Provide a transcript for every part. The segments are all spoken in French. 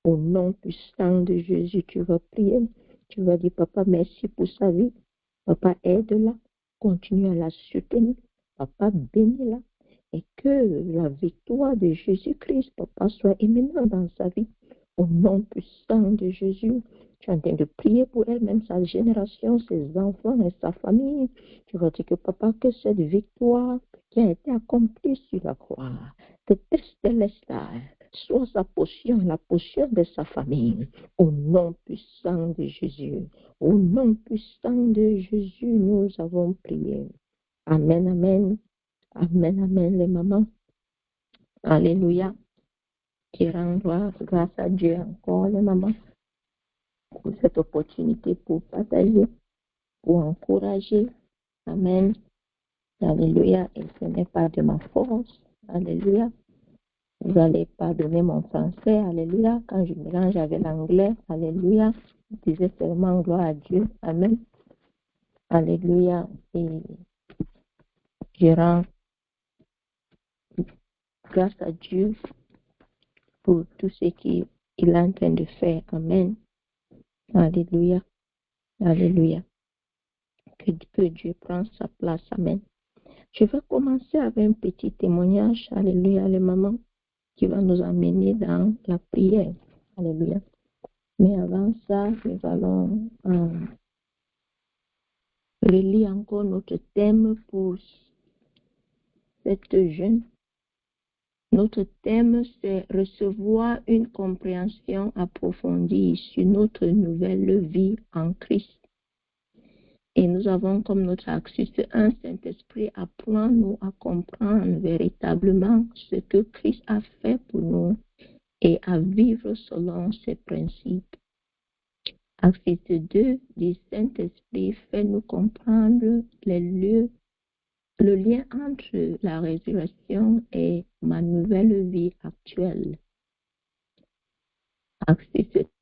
Au nom puissant de Jésus, tu vas prier. Tu vas dire, papa, merci pour sa vie. Papa, aide-la. Continue à la soutenir. Papa, bénis-la. Et que la victoire de Jésus-Christ, papa, soit éminente dans sa vie. Au nom puissant de Jésus, tu es en train de prier pour elle, même sa génération, ses enfants et sa famille. Tu vas dire que papa, que cette victoire qui a été accomplie sur la croix, que Testelestai soit sa portion, la portion de sa famille. Au nom puissant de Jésus, au nom puissant de Jésus, nous avons prié. Amen, amen. Amen, amen, les mamans. Alléluia. Qui rend grâce à Dieu encore, les mamans, pour cette opportunité pour partager, pour encourager. Amen. Alléluia. Et ce n'est pas de ma force. Alléluia. Vous allez pardonner mon français. Alléluia. Quand je mélange avec l'anglais. Alléluia. Je disais seulement gloire à Dieu. Amen. Alléluia. Et je rends grâce à Dieu pour tout ce qu'il est en train de faire. Amen. Alléluia. Alléluia. Que Dieu prenne sa place. Amen. Je vais commencer avec un petit témoignage. Alléluia, les mamans, qui va nous amener dans la prière. Alléluia. Mais avant ça, nous allons relire encore notre thème pour cette jeune. Notre thème, c'est recevoir une compréhension approfondie sur notre nouvelle vie en Christ. Et nous avons comme notre axe un Saint-Esprit, apprends-nous à comprendre véritablement ce que Christ a fait pour nous et à vivre selon ses principes. Axe 2 du Saint-Esprit, fait-nous comprendre le lien entre la résurrection et ma nouvelle vie actuelle. Axe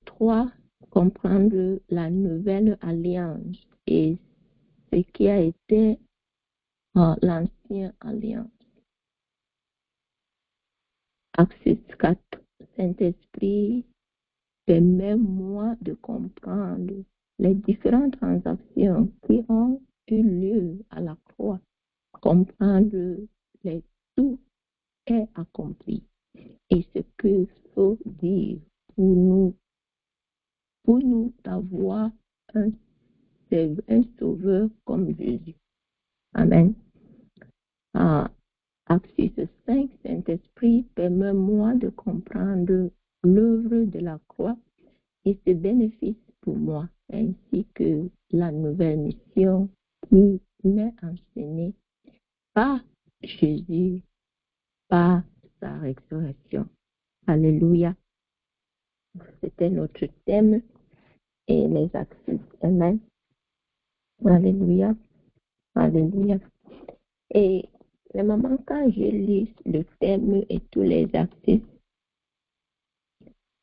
3, comprendre la nouvelle alliance et ce qui a été l'ancienne alliance. Axe 4, Saint-Esprit, permets-moi de comprendre les différentes transactions qui ont eu lieu à la croix. Comprendre tout est accompli et ce qu'il faut dire pour nous d'avoir un sauveur comme Jésus. Amen. Acte 5, Saint-Esprit, permets-moi de comprendre l'œuvre de la croix et ses bénéfices pour moi, ainsi que la nouvelle mission qui m'est enseignée par Jésus, par sa résurrection. Alléluia. C'était notre thème et les axes. Amen. Alléluia. Alléluia. Et les mamans, quand je lis le thème et tous les axes,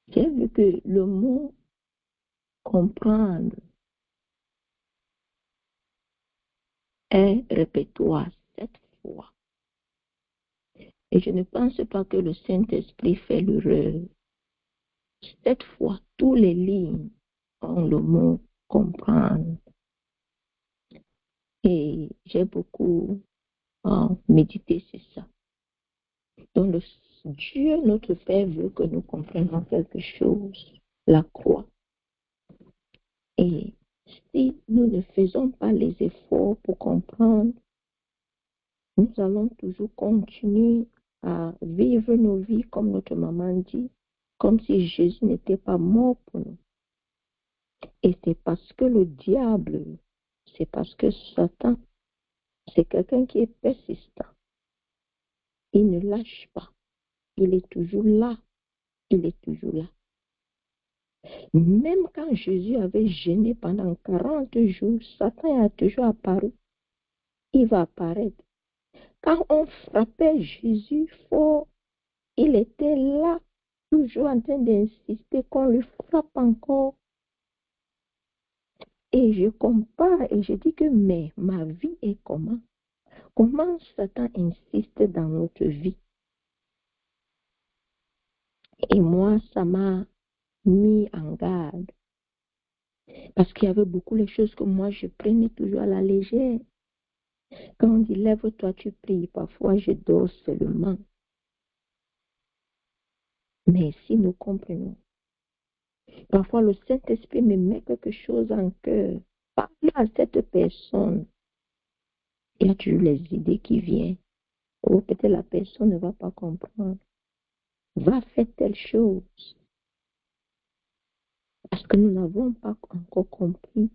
j'ai vu que le mot comprendre est répétoire 7 fois. Et je ne pense pas que le Saint-Esprit fait l'erreur. 7 fois, tous les lignes ont le mot comprendre. Et j'ai beaucoup médité sur ça. Donc, Dieu, notre Père, veut que nous comprenions quelque chose, la croix. Et si nous ne faisons pas les efforts pour comprendre, nous allons toujours continuer à vivre nos vies comme notre maman dit, comme si Jésus n'était pas mort pour nous. Et c'est parce que le diable, c'est parce que Satan, c'est quelqu'un qui est persistant. Il ne lâche pas. Il est toujours là. Il est toujours là. Même quand Jésus avait gêné pendant 40 jours, Satan a toujours apparu. Il va apparaître. Quand on frappait Jésus fort, il était là, toujours en train d'insister qu'on lui frappe encore. Et je compare et je dis que mais ma vie est comment? Comment Satan insiste dans notre vie? Et moi, ça m'a mis en garde. Parce qu'il y avait beaucoup de choses que moi, je prenais toujours à la légère. Quand on dit lève-toi, tu pries, parfois je dors seulement. Mais si nous comprenons, parfois le Saint-Esprit me met quelque chose en cœur. Parle à cette personne. Il y a toujours les idées qui viennent. Ou peut-être la personne ne va pas comprendre. Va faire telle chose. Parce que nous n'avons pas encore compris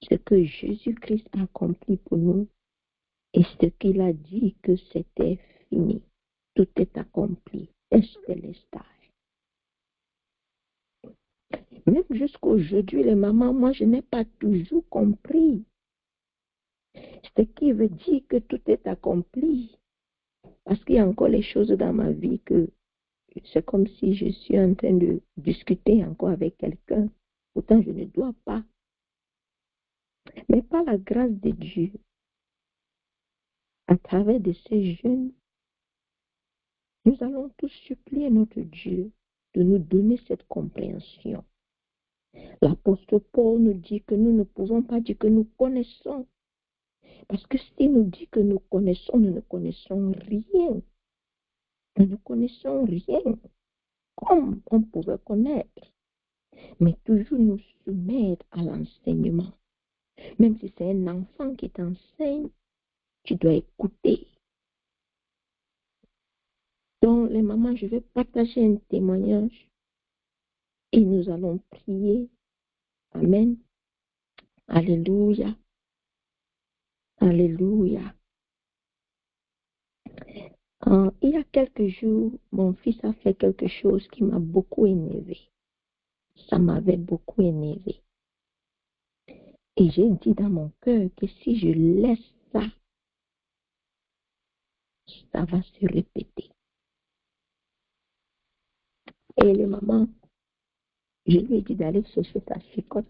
ce que Jésus-Christ a accompli pour nous et ce qu'il a dit que c'était fini. Tout est accompli. Estelestai. Même jusqu'aujourd'hui, les mamans, moi, je n'ai pas toujours compris ce qui veut dire que tout est accompli. Parce qu'il y a encore les choses dans ma vie que c'est comme si je suis en train de discuter encore avec quelqu'un. Pourtant, je ne dois pas. Mais par la grâce de Dieu, à travers de ces jeunes, nous allons tous supplier notre Dieu de nous donner cette compréhension. L'apôtre Paul nous dit que nous ne pouvons pas dire que nous connaissons. Parce que s'il nous dit que nous connaissons, nous ne connaissons rien. Nous ne connaissons rien comme on pouvait connaître. Mais toujours nous soumettre à l'enseignement. Même si c'est un enfant qui t'enseigne, tu dois écouter. Donc, les mamans, je vais partager un témoignage et nous allons prier. Amen. Alléluia. Alléluia. Il y a quelques jours, mon fils a fait quelque chose qui m'a beaucoup énervé. Ça m'avait beaucoup énervé. Et j'ai dit dans mon cœur que si je laisse ça, ça va se répéter. Et les mamans, je lui ai dit d'aller chercher sa chicotte.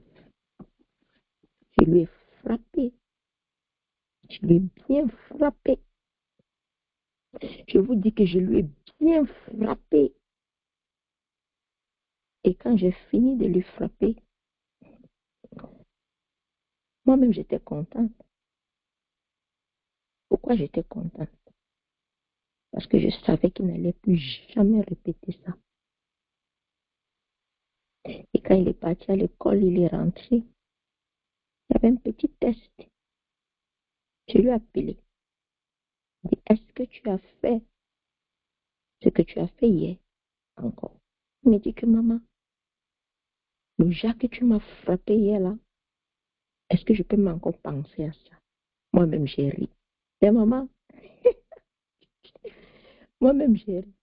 Je lui ai frappé. Je lui ai bien frappé. Je vous dis que je lui ai bien frappé. Et quand j'ai fini de lui frapper, moi-même j'étais contente. Pourquoi j'étais contente? Parce que je savais qu'il n'allait plus jamais répéter ça. Et quand il est parti à l'école, il est rentré. Il y avait un petit test. Je lui ai appelé. Dit, est-ce que tu as fait ce que tu as fait hier encore? Il me dit que maman, le Jacques que tu m'as frappé hier là, est-ce que je peux encore penser à ça? Moi-même j'ai ri. Et maman, moi-même j'ai ri.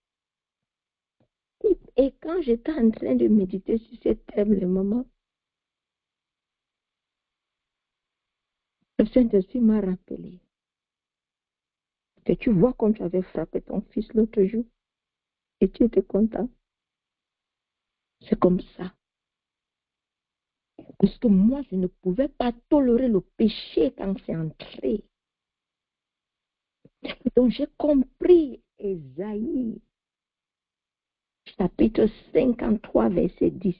Et quand j'étais en train de méditer sur ce thème, les mamans, le Saint-Esprit m'a rappelé que tu vois comme tu avais frappé ton fils l'autre jour et tu étais content. C'est comme ça. Parce que moi, je ne pouvais pas tolérer le péché quand c'est entré. Donc, j'ai compris Ésaïe, chapitre 53, verset 10.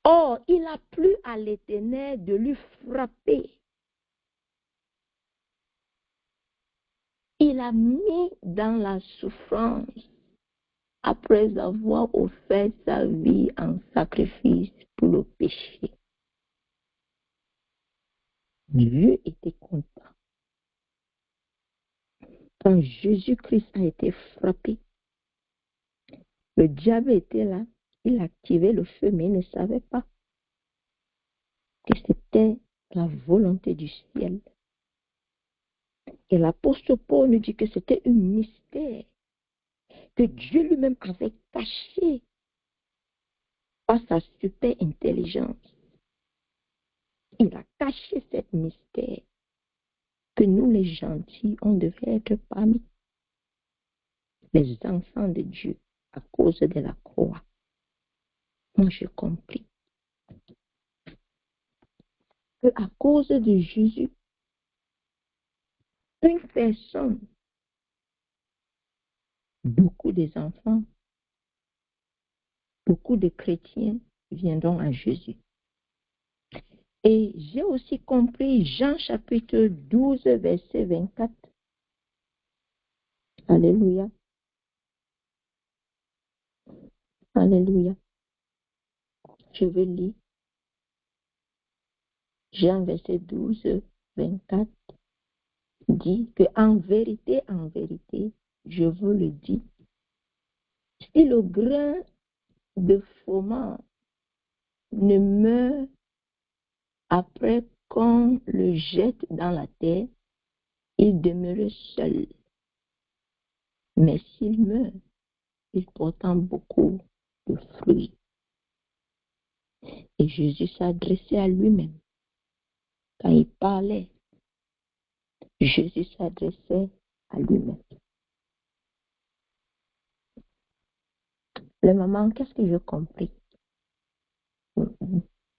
Or, il a plu à l'Éternel de lui frapper. Il a mis dans la souffrance après avoir offert sa vie en sacrifice pour le péché. Dieu était content. Quand Jésus-Christ a été frappé, le diable était là, il activait le feu, mais il ne savait pas que c'était la volonté du ciel. Et l'apôtre Paul nous dit que c'était un mystère que Dieu lui-même avait caché par sa super intelligence. Il a caché ce mystère que nous, les gentils, on devait être parmi les enfants de Dieu à cause de la croix. Moi, j'ai compris que à cause de Jésus, une personne, beaucoup des enfants beaucoup de chrétiens viendront à Jésus. Et j'ai aussi compris Jean chapitre 12, verset 24. Alléluia. Alléluia. Je veux lire Jean verset 12, 24 dit que en vérité, je vous le dis, si le grain de froment ne meurt après qu'on le jette dans la terre, il demeure seul. Mais s'il meurt, il porte beaucoup de fruits. Et Jésus s'adressait à lui-même. Quand il parlait, Jésus s'adressait à lui-même. Le moment, qu'est-ce que j'ai compris?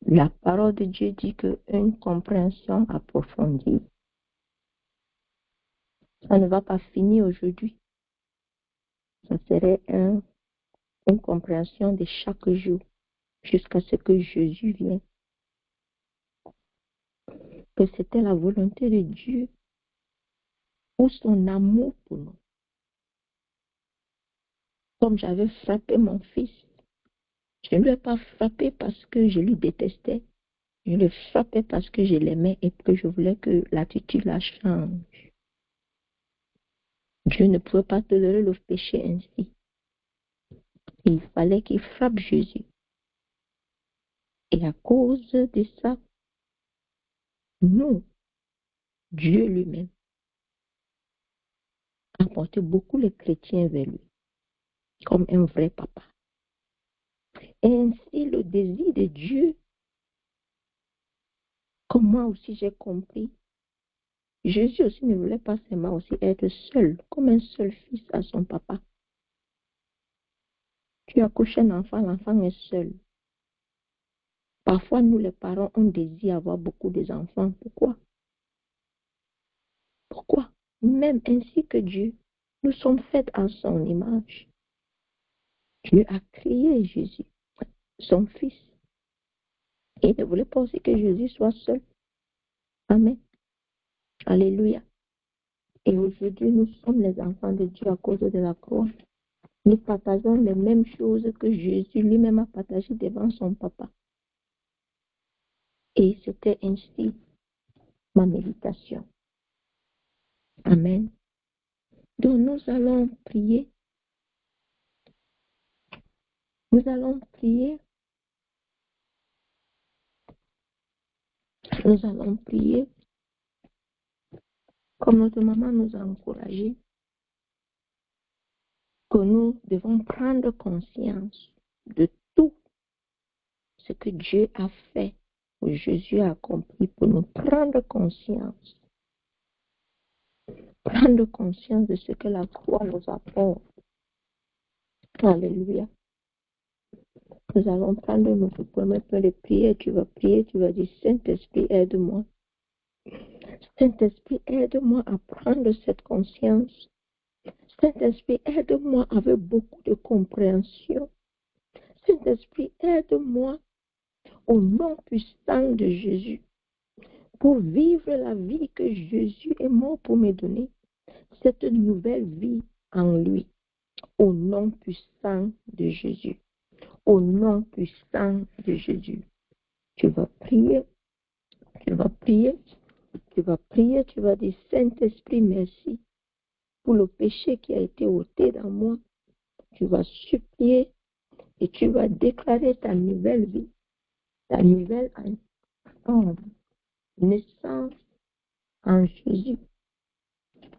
La parole de Dieu dit qu'une compréhension approfondie, ça ne va pas finir aujourd'hui. Ça serait une compréhension de chaque jour jusqu'à ce que Jésus vienne. Que c'était la volonté de Dieu ou son amour pour nous. Comme j'avais frappé mon fils, je ne l'ai pas frappé parce que je lui détestais. Je le frappais parce que je l'aimais et que je voulais que l'attitude la change. Dieu ne pouvait pas tolérer le péché ainsi. Il fallait qu'il frappe Jésus. Et à cause de ça, nous, Dieu lui-même, a porté beaucoup les chrétiens vers lui, comme un vrai papa. Et ainsi, le désir de Dieu, comme moi aussi j'ai compris, Jésus aussi ne voulait pas seulement aussi être seul, comme un seul fils à son papa. Tu accouches un enfant, l'enfant est seul. Parfois, nous les parents, on désire avoir beaucoup d'enfants. Pourquoi? Pourquoi? Même ainsi que Dieu, nous sommes faits en son image. Dieu a créé Jésus, son fils. Il ne voulait pas aussi que Jésus soit seul. Amen. Alléluia. Et aujourd'hui, nous sommes les enfants de Dieu à cause de la croix. Nous partageons les mêmes choses que Jésus lui-même a partagées devant son papa. Et c'était ainsi ma méditation. Amen. Donc nous allons prier. Nous allons prier. Nous allons prier. Comme notre maman nous a encouragés, que nous devons prendre conscience de tout ce que Dieu a fait, que Jésus a accompli pour nous prendre conscience. Prendre conscience de ce que la croix nous apporte. Alléluia. Nous allons prendre notre premier temps de prière. Tu vas prier, tu vas dire, Saint-Esprit, aide-moi. Saint-Esprit, aide-moi à prendre cette conscience. Saint-Esprit, aide-moi avec beaucoup de compréhension. Saint-Esprit, aide-moi au nom puissant de Jésus pour vivre la vie que Jésus est mort pour me donner. Cette nouvelle vie en lui. Au nom puissant de Jésus. Au nom puissant de Jésus. Tu vas prier. Tu vas prier. Tu vas prier. Tu vas dire, Saint-Esprit, merci pour le péché qui a été ôté dans moi. Tu vas supplier et tu vas déclarer ta nouvelle vie. Ta nouvelle naissance en Jésus.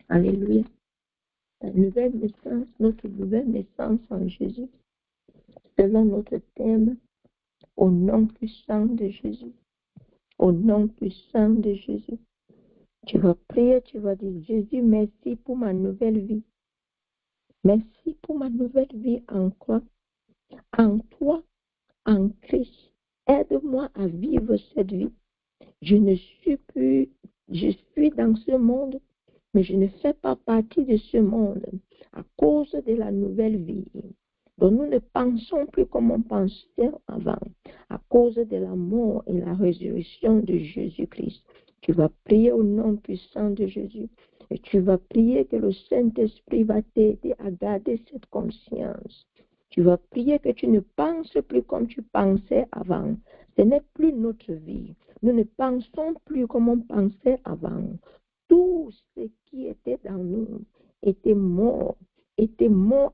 Alléluia. Ta nouvelle naissance, notre nouvelle naissance en Jésus. Selon notre thème, au nom puissant de Jésus. Au nom puissant de Jésus. Tu vas prier, tu vas dire, Jésus, merci pour ma nouvelle vie. Merci pour ma nouvelle vie en quoi? En toi, en Christ. Aide-moi à vivre cette vie. Je suis dans ce monde, mais je ne fais pas partie de ce monde à cause de la nouvelle vie. Donc nous ne pensons plus comme on pensait avant, à cause de la mort et la résurrection de Jésus-Christ. Tu vas prier au nom puissant de Jésus. Et tu vas prier que le Saint-Esprit va t'aider à garder cette conscience. Tu vas prier que tu ne penses plus comme tu pensais avant. Ce n'est plus notre vie. Nous ne pensons plus comme on pensait avant. Tout ce qui était dans nous était mort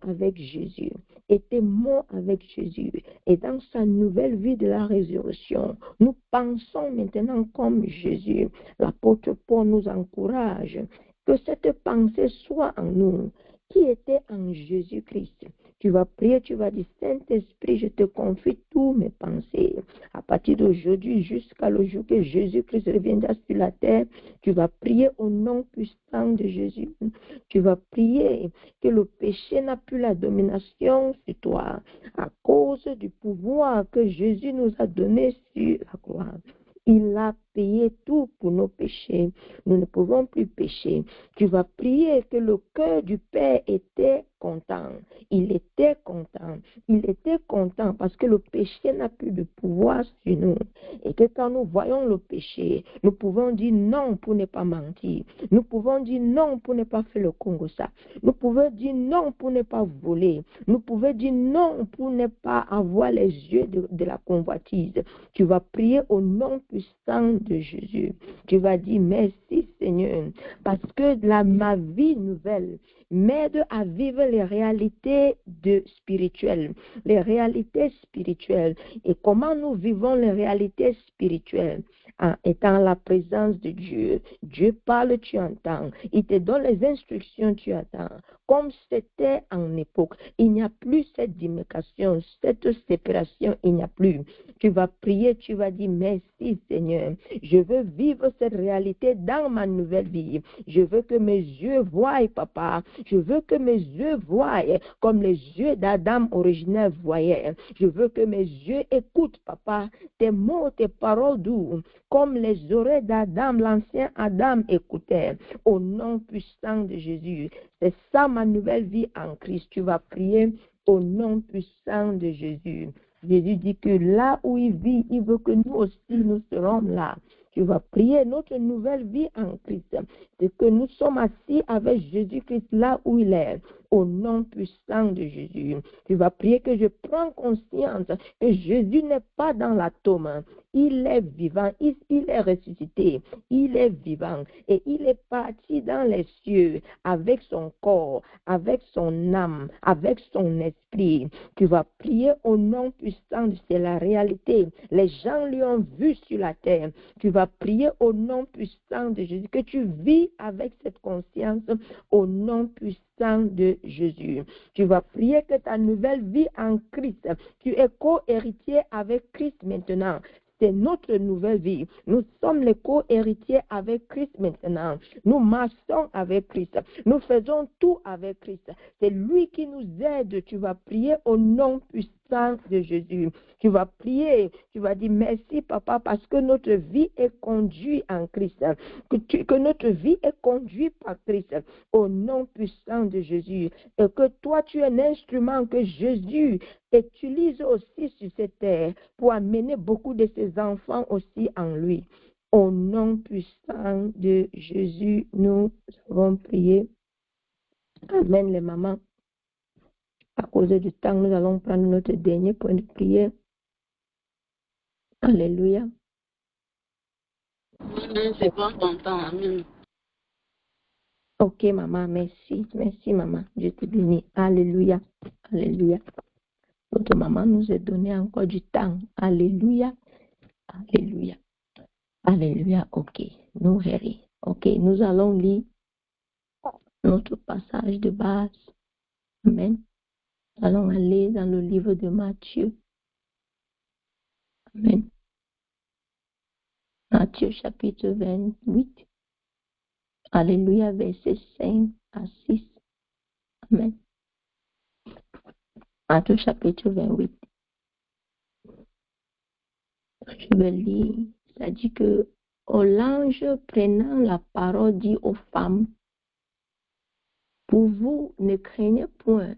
avec Jésus, était mort avec Jésus. Et dans sa nouvelle vie de la résurrection, nous pensons maintenant comme Jésus. L'apôtre Paul nous encourage que cette pensée soit en nous, qui était en Jésus-Christ. Tu vas prier, tu vas dire, Saint-Esprit, je te confie tous mes pensées. À partir d'aujourd'hui, jusqu'à le jour que Jésus-Christ reviendra sur la terre, tu vas prier au nom puissant de Jésus. Tu vas prier que le péché n'a plus la domination sur toi à cause du pouvoir que Jésus nous a donné sur la croix. Il a payé tout pour nos péchés. Nous ne pouvons plus pécher. Tu vas prier que le cœur du Père était content. Il était content. Il était content parce que le péché n'a plus de pouvoir sur nous. Et que quand nous voyons le péché, nous pouvons dire non pour ne pas mentir. Nous pouvons dire non pour ne pas faire le Congo ça. Nous pouvons dire non pour ne pas voler. Nous pouvons dire non pour ne pas avoir les yeux de la convoitise. Tu vas prier au nom puissant de Jésus. Tu vas dire merci Seigneur parce que ma vie nouvelle m'aide à vivre les réalités spirituelles. Les réalités spirituelles. Et comment nous vivons les réalités spirituelles? En étant la présence de Dieu. Dieu parle, tu entends. Il te donne les instructions, tu attends. Comme c'était en époque. Il n'y a plus cette démarcation, cette séparation, il n'y a plus. Tu vas prier, tu vas dire merci Seigneur. Je veux vivre cette réalité dans ma nouvelle vie. Je veux que mes yeux voient, papa. Je veux que mes yeux voient comme les yeux d'Adam originel voyaient. Je veux que mes yeux écoutent, papa, tes mots, tes paroles douces, comme les oreilles d'Adam, l'ancien Adam écoutait. Au nom puissant de Jésus. C'est ça ma nouvelle vie en Christ. Tu vas prier au nom puissant de Jésus. Jésus dit que là où il vit, il veut que nous aussi, nous serons là. Tu vas prier notre nouvelle vie en Christ. C'est que nous sommes assis avec Jésus-Christ là où il est. Au nom puissant de Jésus. Tu vas prier que je prends conscience que Jésus n'est pas dans la tombe. Il est vivant, il est ressuscité, il est vivant et il est parti dans les cieux avec son corps, avec son âme, avec son esprit. Tu vas prier au nom puissant, c'est la réalité. Les gens lui ont vu sur la terre. Tu vas prier au nom puissant de Jésus, que tu vis avec cette conscience au nom puissant de Jésus. Tu vas prier que ta nouvelle vie en Christ, tu es co-héritier avec Christ maintenant. C'est notre nouvelle vie. Nous sommes les co-héritiers avec Christ maintenant. Nous marchons avec Christ. Nous faisons tout avec Christ. C'est lui qui nous aide. Tu vas prier au nom puissant de Jésus. Tu vas prier. Tu vas dire merci, papa, parce que notre vie est conduite en Christ. Que notre vie est conduite par Christ. Au nom puissant de Jésus. Et que toi, tu es un instrument que Jésus utilise aussi sur cette terre pour amener beaucoup de ses enfants aussi en lui. Au nom puissant de Jésus, nous avons prié. Amen, les mamans. À cause du temps, nous allons prendre notre dernier point de prière. Alléluia. C'est bon ton temps, amen. Ok, maman, merci. Merci, maman. Je te bénis. Alléluia. Alléluia. Notre maman nous a donné encore du temps. Alléluia. Alléluia. Alléluia. Ok. Nous verrons. Ok. Nous allons lire notre passage de base. Amen. Nous allons aller dans le livre de Matthieu. Amen. Matthieu chapitre 28. Alléluia. Versets 5 à 6. Amen. Matthieu chapitre 28. Je vais lire. Ça dit que l'ange prenant la parole dit aux femmes, pour vous ne craignez point,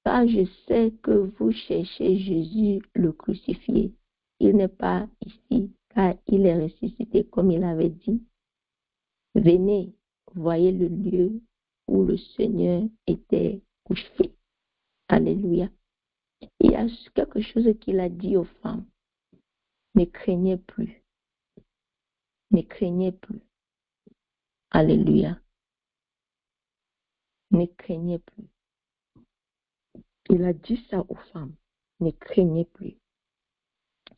car je sais que vous cherchez Jésus le crucifié. Il n'est pas ici, car il est ressuscité comme il avait dit. Venez, voyez le lieu où le Seigneur était couché. Alléluia. Il y a quelque chose qu'il a dit aux femmes. Ne craignez plus. Ne craignez plus. Alléluia. Ne craignez plus. Il a dit ça aux femmes. Ne craignez plus.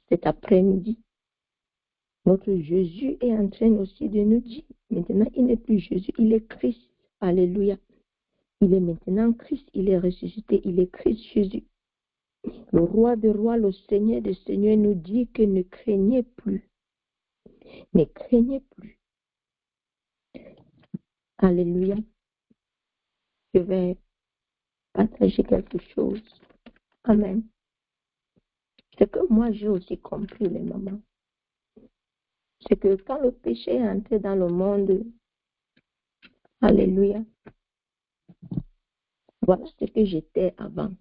Cet après-midi, notre Jésus est en train aussi de nous dire, maintenant il n'est plus Jésus, il est Christ. Alléluia. Il est maintenant Christ, il est ressuscité, il est Christ Jésus. Le roi des rois, le Seigneur des seigneurs nous dit que ne craignez plus. Ne craignez plus. Alléluia. Je vais partager quelque chose. Amen. C'est que moi j'ai aussi compris, les mamans. C'est que quand le péché est entré dans le monde, alléluia, voilà ce que j'étais avant.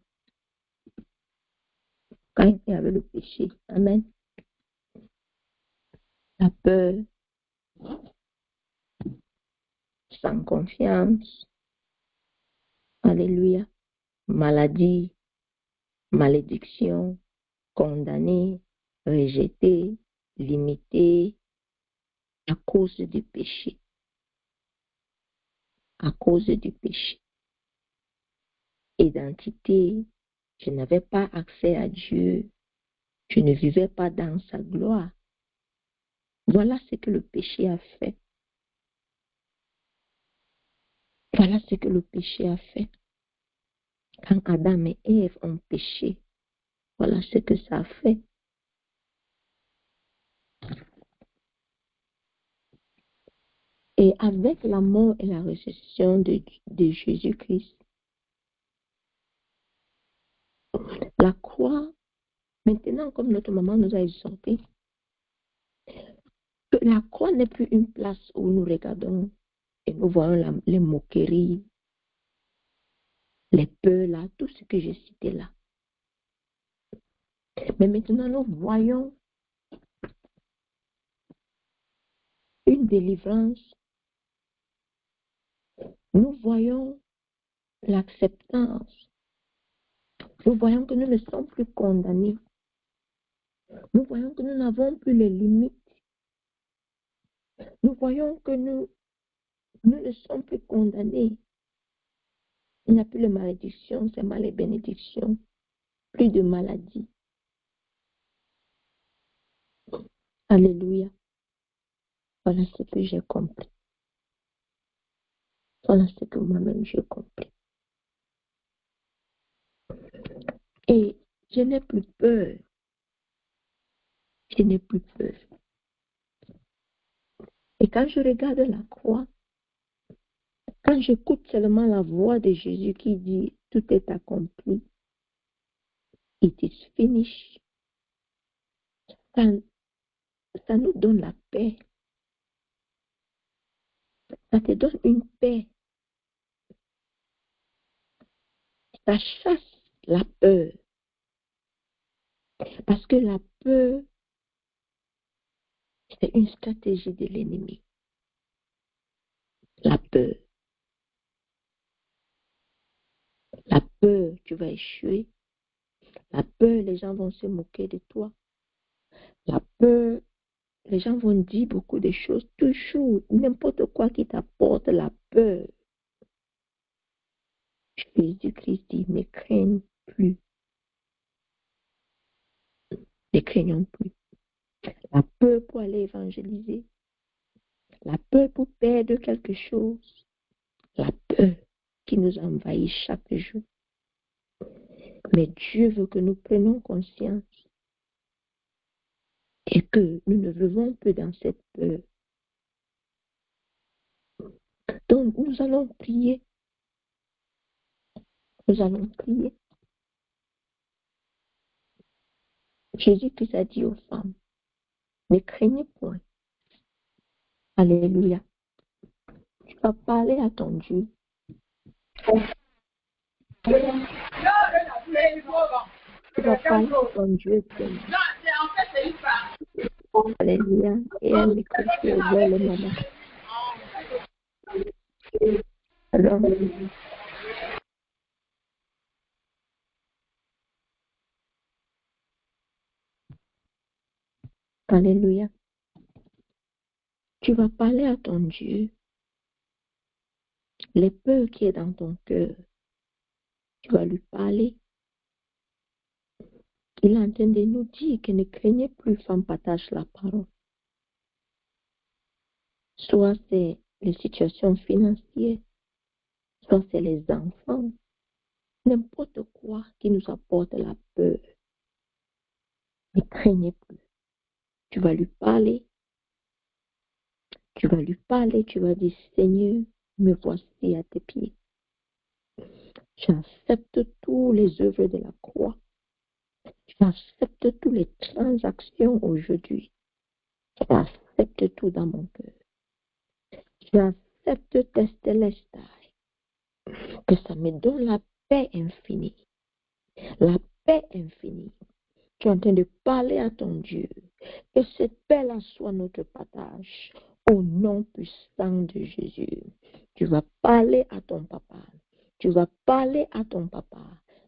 Quand il y avait le péché. Amen. La peur, sans confiance. Alléluia. Maladie, malédiction, condamné, rejeté, limité à cause du péché. À cause du péché. Identité, je n'avais pas accès à Dieu. Je ne vivais pas dans sa gloire. Voilà ce que le péché a fait. Voilà ce que le péché a fait. Quand Adam et Ève ont péché, voilà ce que ça a fait. Et avec la mort et la résurrection de Jésus-Christ, la croix, maintenant comme notre maman nous a exhorté, que la croix n'est plus une place où nous regardons et nous voyons les moqueries, les peurs là, tout ce que j'ai cité là. Mais maintenant nous voyons une délivrance. Nous voyons l'acceptance. Nous voyons que nous ne sommes plus condamnés. Nous voyons que nous n'avons plus les limites. Nous voyons que nous ne sommes plus condamnés. Il n'y a plus de malédiction, c'est mal et bénédiction. Plus de maladie. Alléluia. Voilà ce que j'ai compris. Voilà ce que moi-même j'ai compris. Et je n'ai plus peur. Je n'ai plus peur. Et quand je regarde la croix, quand j'écoute seulement la voix de Jésus qui dit « Tout est accompli », it is finished, ça nous donne la paix. Ça te donne une paix. Ça chasse la peur. Parce que la peur, c'est une stratégie de l'ennemi. La peur. La peur, tu vas échouer. La peur, les gens vont se moquer de toi. La peur, les gens vont dire beaucoup de choses. Toujours, n'importe quoi qui t'apporte la peur. Jésus-Christ dit, ne craignez plus. Ne craignons plus. La peur pour aller évangéliser. La peur pour perdre quelque chose. La peur qui nous envahit chaque jour. Mais Dieu veut que nous prenions conscience et que nous ne vivons plus dans cette peur. Donc, nous allons prier. Nous allons prier. Jésus-Christ a dit aux femmes, ne craignez point. Alléluia. Tu vas parler à ton Dieu. Tu vas parler à ton Dieu bien. Alléluia. Et un micro qui est ouvert, le maman. Alors, alléluia. Tu vas parler à ton Dieu. Les peurs qui est dans ton cœur, tu vas lui parler. Il est en train de nous dire que ne craignez plus, femme, partage la parole. Soit c'est les situations financières, soit c'est les enfants, n'importe quoi qui nous apporte la peur. Ne craignez plus. Tu vas lui parler. Tu vas lui parler, tu vas dire, Seigneur, me voici à tes pieds. J'accepte tous les œuvres de la croix. J'accepte toutes les transactions aujourd'hui. J'accepte tout dans mon cœur. J'accepte tes célestes. Que ça me donne la paix infinie. La paix infinie. Tu es en train de parler à ton Dieu. Que cette paix-là soit notre partage. Au nom puissant de Jésus. Tu vas parler à ton papa. Tu vas parler à ton papa.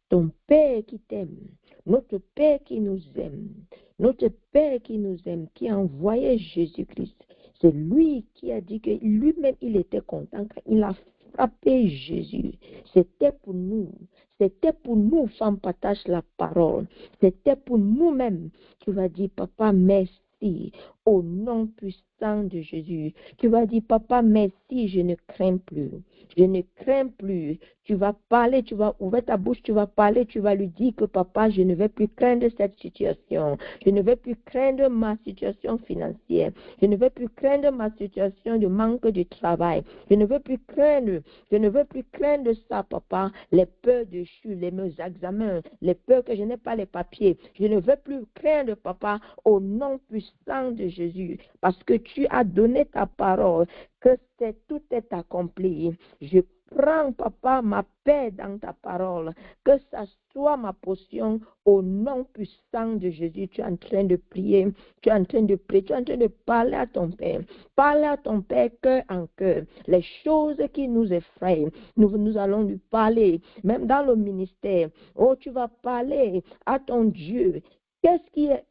Ton Père qui t'aime. Notre Père qui nous aime. Notre Père qui nous aime. Qui a envoyé Jésus-Christ. C'est lui qui a dit que lui-même il était content quand il a frappé Jésus. C'était pour nous. C'était pour nous, femmes, partage la parole. C'était pour nous-mêmes. Tu vas dire, papa, merci. Au nom puissant de Jésus. Tu vas dire, papa, merci, je ne crains plus. Je ne crains plus. Tu vas parler, tu vas ouvrir ta bouche, tu vas parler, tu vas lui dire que papa, je ne vais plus craindre cette situation. Je ne vais plus craindre ma situation financière. Je ne vais plus craindre ma situation de manque de travail. Je ne veux plus craindre. Je ne veux plus craindre ça, papa. Les peurs de chute, les meus examens, les peurs que je n'ai pas les papiers. Je ne veux plus craindre, papa, au nom puissant de Jésus. Parce que tu as donné ta parole, que tout est accompli. Je prends, papa, ma paix dans ta parole. Que ça soit ma portion au nom puissant de Jésus. Tu es en train de prier. Tu es en train de prier. Tu es en train de parler à ton Père. Parle à ton Père cœur en cœur. Les choses qui nous effraient, nous allons lui parler. Même dans le ministère. Oh, tu vas parler à ton Dieu. Qu'est-ce qui est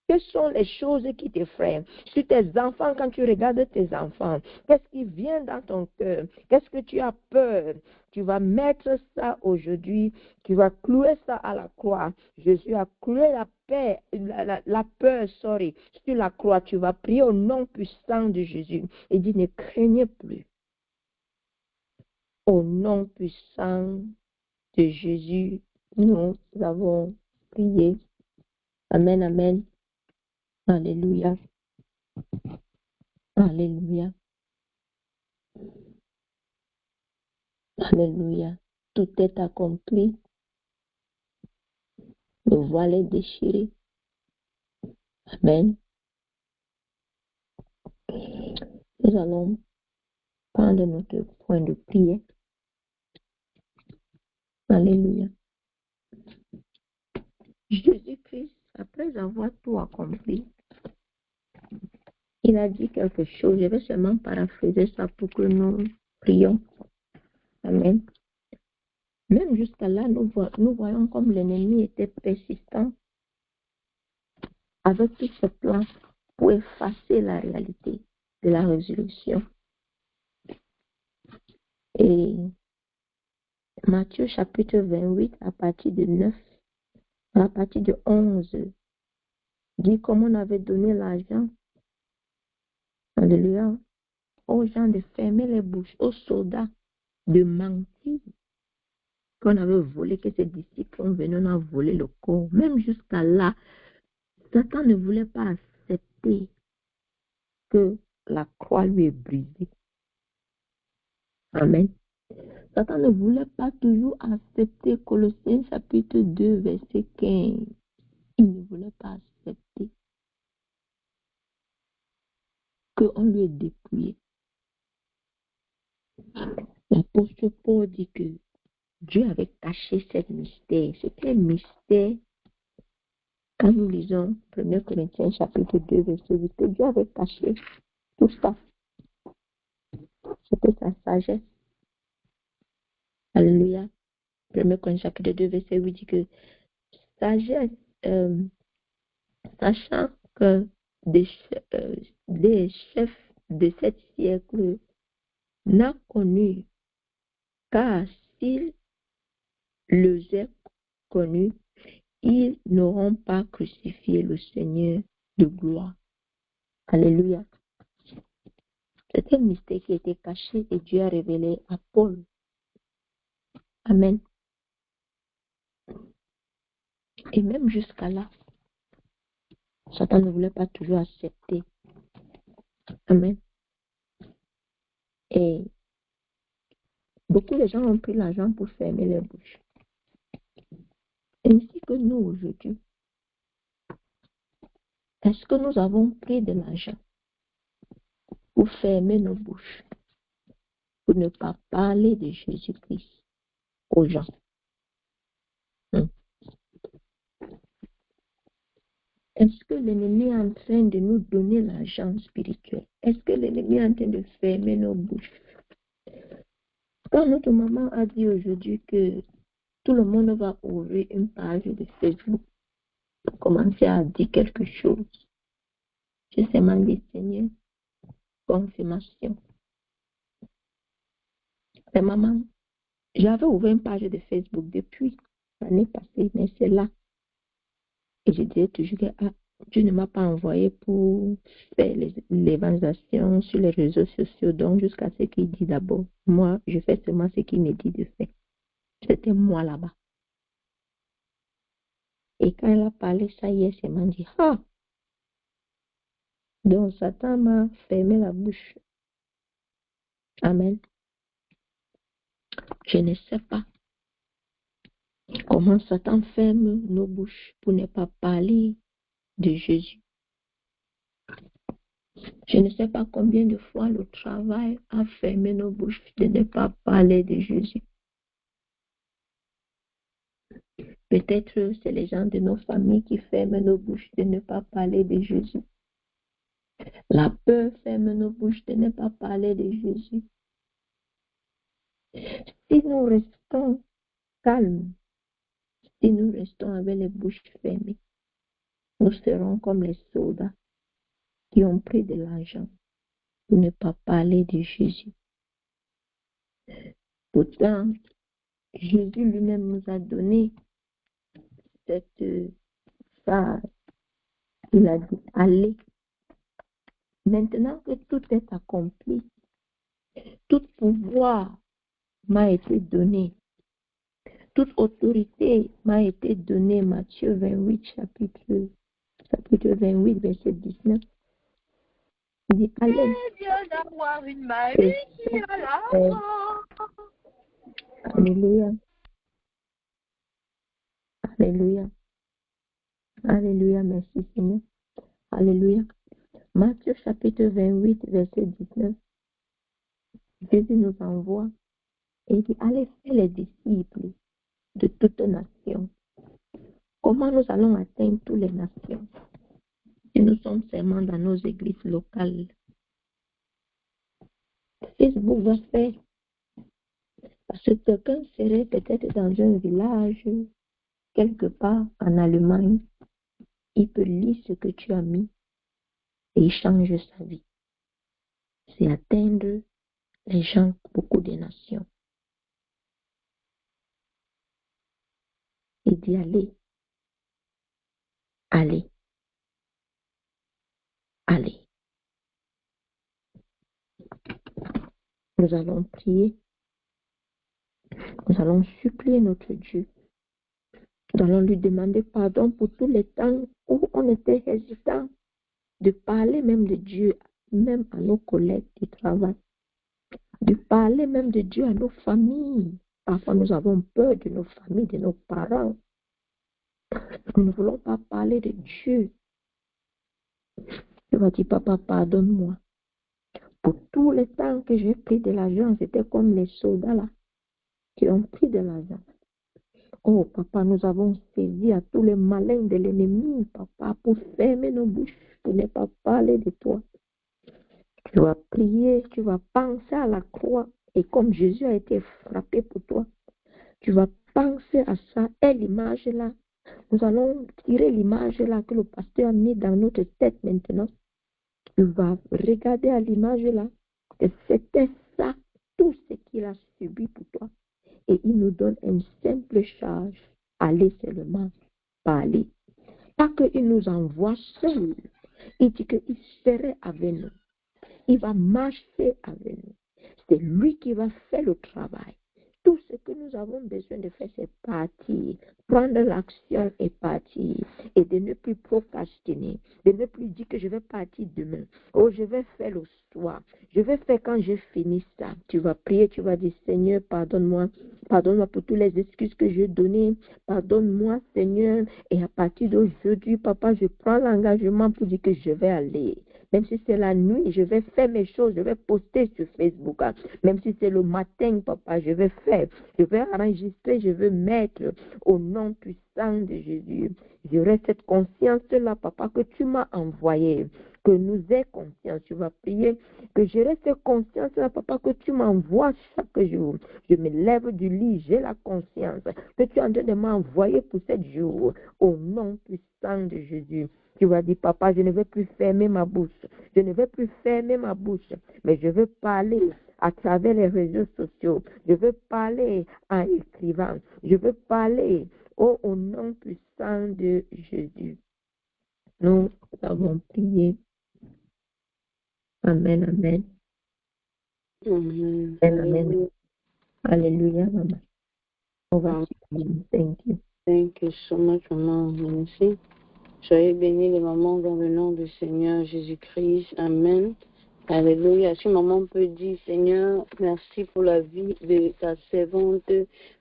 Quelles sont les choses qui t'effraient sur tes enfants quand tu regardes tes enfants? Qu'est-ce qui vient dans ton cœur? Qu'est-ce que tu as peur? Tu vas mettre ça aujourd'hui. Tu vas clouer ça à la croix. Jésus a cloué la peur, sur la croix. Tu vas prier au nom puissant de Jésus. Et dit, ne craignez plus. Au nom puissant de Jésus, nous avons prié. Amen, amen. Alléluia. Alléluia. Alléluia. Tout est accompli. Le voile est déchiré. Amen. Nous allons prendre notre point de prière. Alléluia. Jésus-Christ, après avoir tout accompli, il a dit quelque chose. Je vais seulement paraphraser ça pour que nous prions. Amen. Même jusqu'à là, nous voyons comme l'ennemi était persistant avec tous ses plans pour effacer la réalité de la résurrection. Et Matthieu chapitre 28, à partir de 9, à partir de 11, dit comme on avait donné l'argent, alléluia, aux gens de fermer les bouches, aux soldats de mentir, qu'on avait volé, que ses disciples ont venu, on a volé le corps. Même jusqu'à là, Satan ne voulait pas accepter que la croix lui est brisée. Amen. Satan ne voulait pas toujours accepter Colossiens chapitre 2, verset 15. Il ne voulait pas accepter qu'on lui ait dépouillé. L'apôtre Paul dit que Dieu avait caché ce mystère. C'était un mystère. Quand nous lisons 1 Corinthiens chapitre 2, verset 8, que Dieu avait caché tout ça. C'était sa sagesse. Alléluia. 1 Corinthiens chapitre 2, verset 8 dit que sagesse, sachant que des chefs de ce siècle n'a connu, car s'ils les aient connus, ils n'auront pas crucifié le Seigneur de gloire. Alléluia. C'est un mystère qui était caché et Dieu a révélé à Paul. Amen. Et même jusqu'à là, Satan ne voulait pas toujours accepter. Amen. Et beaucoup de gens ont pris l'argent pour fermer les bouches. Ainsi que nous aujourd'hui. Est-ce que nous avons pris de l'argent pour fermer nos bouches, pour ne pas parler de Jésus-Christ aux gens? Est-ce que l'ennemi est en train de nous donner l'argent spirituel? Est-ce que l'ennemi est en train de fermer nos bouches? Quand notre maman a dit aujourd'hui que tout le monde va ouvrir une page de Facebook pour commencer à dire quelque chose, j'ai seulement dit, Seigneur, confirmation. Mais maman, j'avais ouvert une page de Facebook depuis l'année passée, mais c'est là. Et je disais toujours que Dieu ne m'a pas envoyé pour faire l'évangélisation sur les réseaux sociaux, donc jusqu'à ce qu'il dit d'abord. Moi, je fais seulement ce qu'il me dit de faire. C'était moi là-bas. Et quand elle a parlé ça hier, elle m'a dit, ah, donc Satan m'a fermé la bouche. Amen. Je ne sais pas comment Satan ferme nos bouches pour ne pas parler de Jésus. Je ne sais pas combien de fois le travail a fermé nos bouches de ne pas parler de Jésus. Peut-être c'est les gens de nos familles qui ferment nos bouches de ne pas parler de Jésus. La peur ferme nos bouches de ne pas parler de Jésus. Si nous restons calmes, si nous restons avec les bouches fermées, nous serons comme les soldats qui ont pris de l'argent pour ne pas parler de Jésus. Pourtant, Jésus lui-même nous a donné cette phrase. Il a dit, allez. Maintenant que tout est accompli, tout pouvoir m'a été donné, toute autorité m'a été donnée. Matthieu 28, chapitre 28, verset 19. Il dit, allez. Alléluia. Alléluia. Alléluia. Merci Seigneur. Alléluia. Matthieu chapitre 28, verset 19. Jésus nous envoie et il dit, allez faire les disciples de toutes nations. Comment nous allons atteindre toutes les nations si nous sommes seulement dans nos églises locales? Facebook va faire. Parce que quelqu'un serait peut-être dans un village, quelque part en Allemagne, il peut lire ce que tu as mis et il change sa vie. C'est atteindre les gens, beaucoup de nations. Il dit allez, allez, allez. Nous allons prier. Nous allons supplier notre Dieu. Nous allons lui demander pardon pour tous les temps où on était hésitant de parler même de Dieu, même à nos collègues du travail, de parler même de Dieu à nos familles. Parfois, nous avons peur de nos familles, de nos parents. Nous ne voulons pas parler de Dieu. Tu vas dire, papa, pardonne-moi. Pour tous les temps que j'ai pris de l'argent, c'était comme les soldats là. qui ont pris de l'argent. Oh, papa, nous avons saisi à tous les malins de l'ennemi, papa, pour fermer nos bouches, pour ne pas parler de toi. Tu vas prier, tu vas penser à la croix. Et comme Jésus a été frappé pour toi, tu vas penser à ça et l'image là. Nous allons tirer l'image là que le pasteur a mis dans notre tête maintenant. Tu vas regarder à l'image là que c'était ça, tout ce qu'il a subi pour toi. Et il nous donne une simple charge. Allez seulement parler. Pas qu'il nous envoie seuls. Il dit qu'il serait avec nous. Il va marcher avec nous. C'est lui qui va faire le travail. Tout ce que nous avons besoin de faire, c'est partir, prendre l'action et partir. Et de ne plus procrastiner, de ne plus dire que je vais partir demain. Oh, je vais faire le soir. Je vais faire quand j'ai fini ça. Tu vas prier, tu vas dire, Seigneur, pardonne-moi. Pardonne-moi pour toutes les excuses que j'ai données. Pardonne-moi, Seigneur. Et à partir d'aujourd'hui, papa, je prends l'engagement pour dire que je vais aller. Même si c'est la nuit, je vais faire mes choses, je vais poster sur Facebook. Même si c'est le matin, papa, je vais faire. Je vais enregistrer, je vais mettre au nom puissant de Jésus. J'aurai cette conscience-là, papa, que tu m'as envoyé. Que nous ayons conscience. Tu vas prier que j'aurai cette conscience-là, papa, que tu m'envoies chaque jour. Je me lève du lit, j'ai la conscience que tu es en train de m'envoyer pour 7 jours. Au nom puissant de Jésus. Tu vas dire, papa, je ne vais plus fermer ma bouche. Je ne vais plus fermer ma bouche, mais je veux parler à travers les réseaux sociaux. Je veux parler en écrivant. Je veux parler au nom puissant de Jésus. Nous avons prié. Amen, amen. Amen. Amen. Alléluia, maman. On va thank you. Thank you so much, maman. Merci. Soyez bénis les mamans dans le nom du Seigneur Jésus-Christ. Amen. Alléluia. Si maman peut dire, Seigneur, merci pour la vie de ta servante,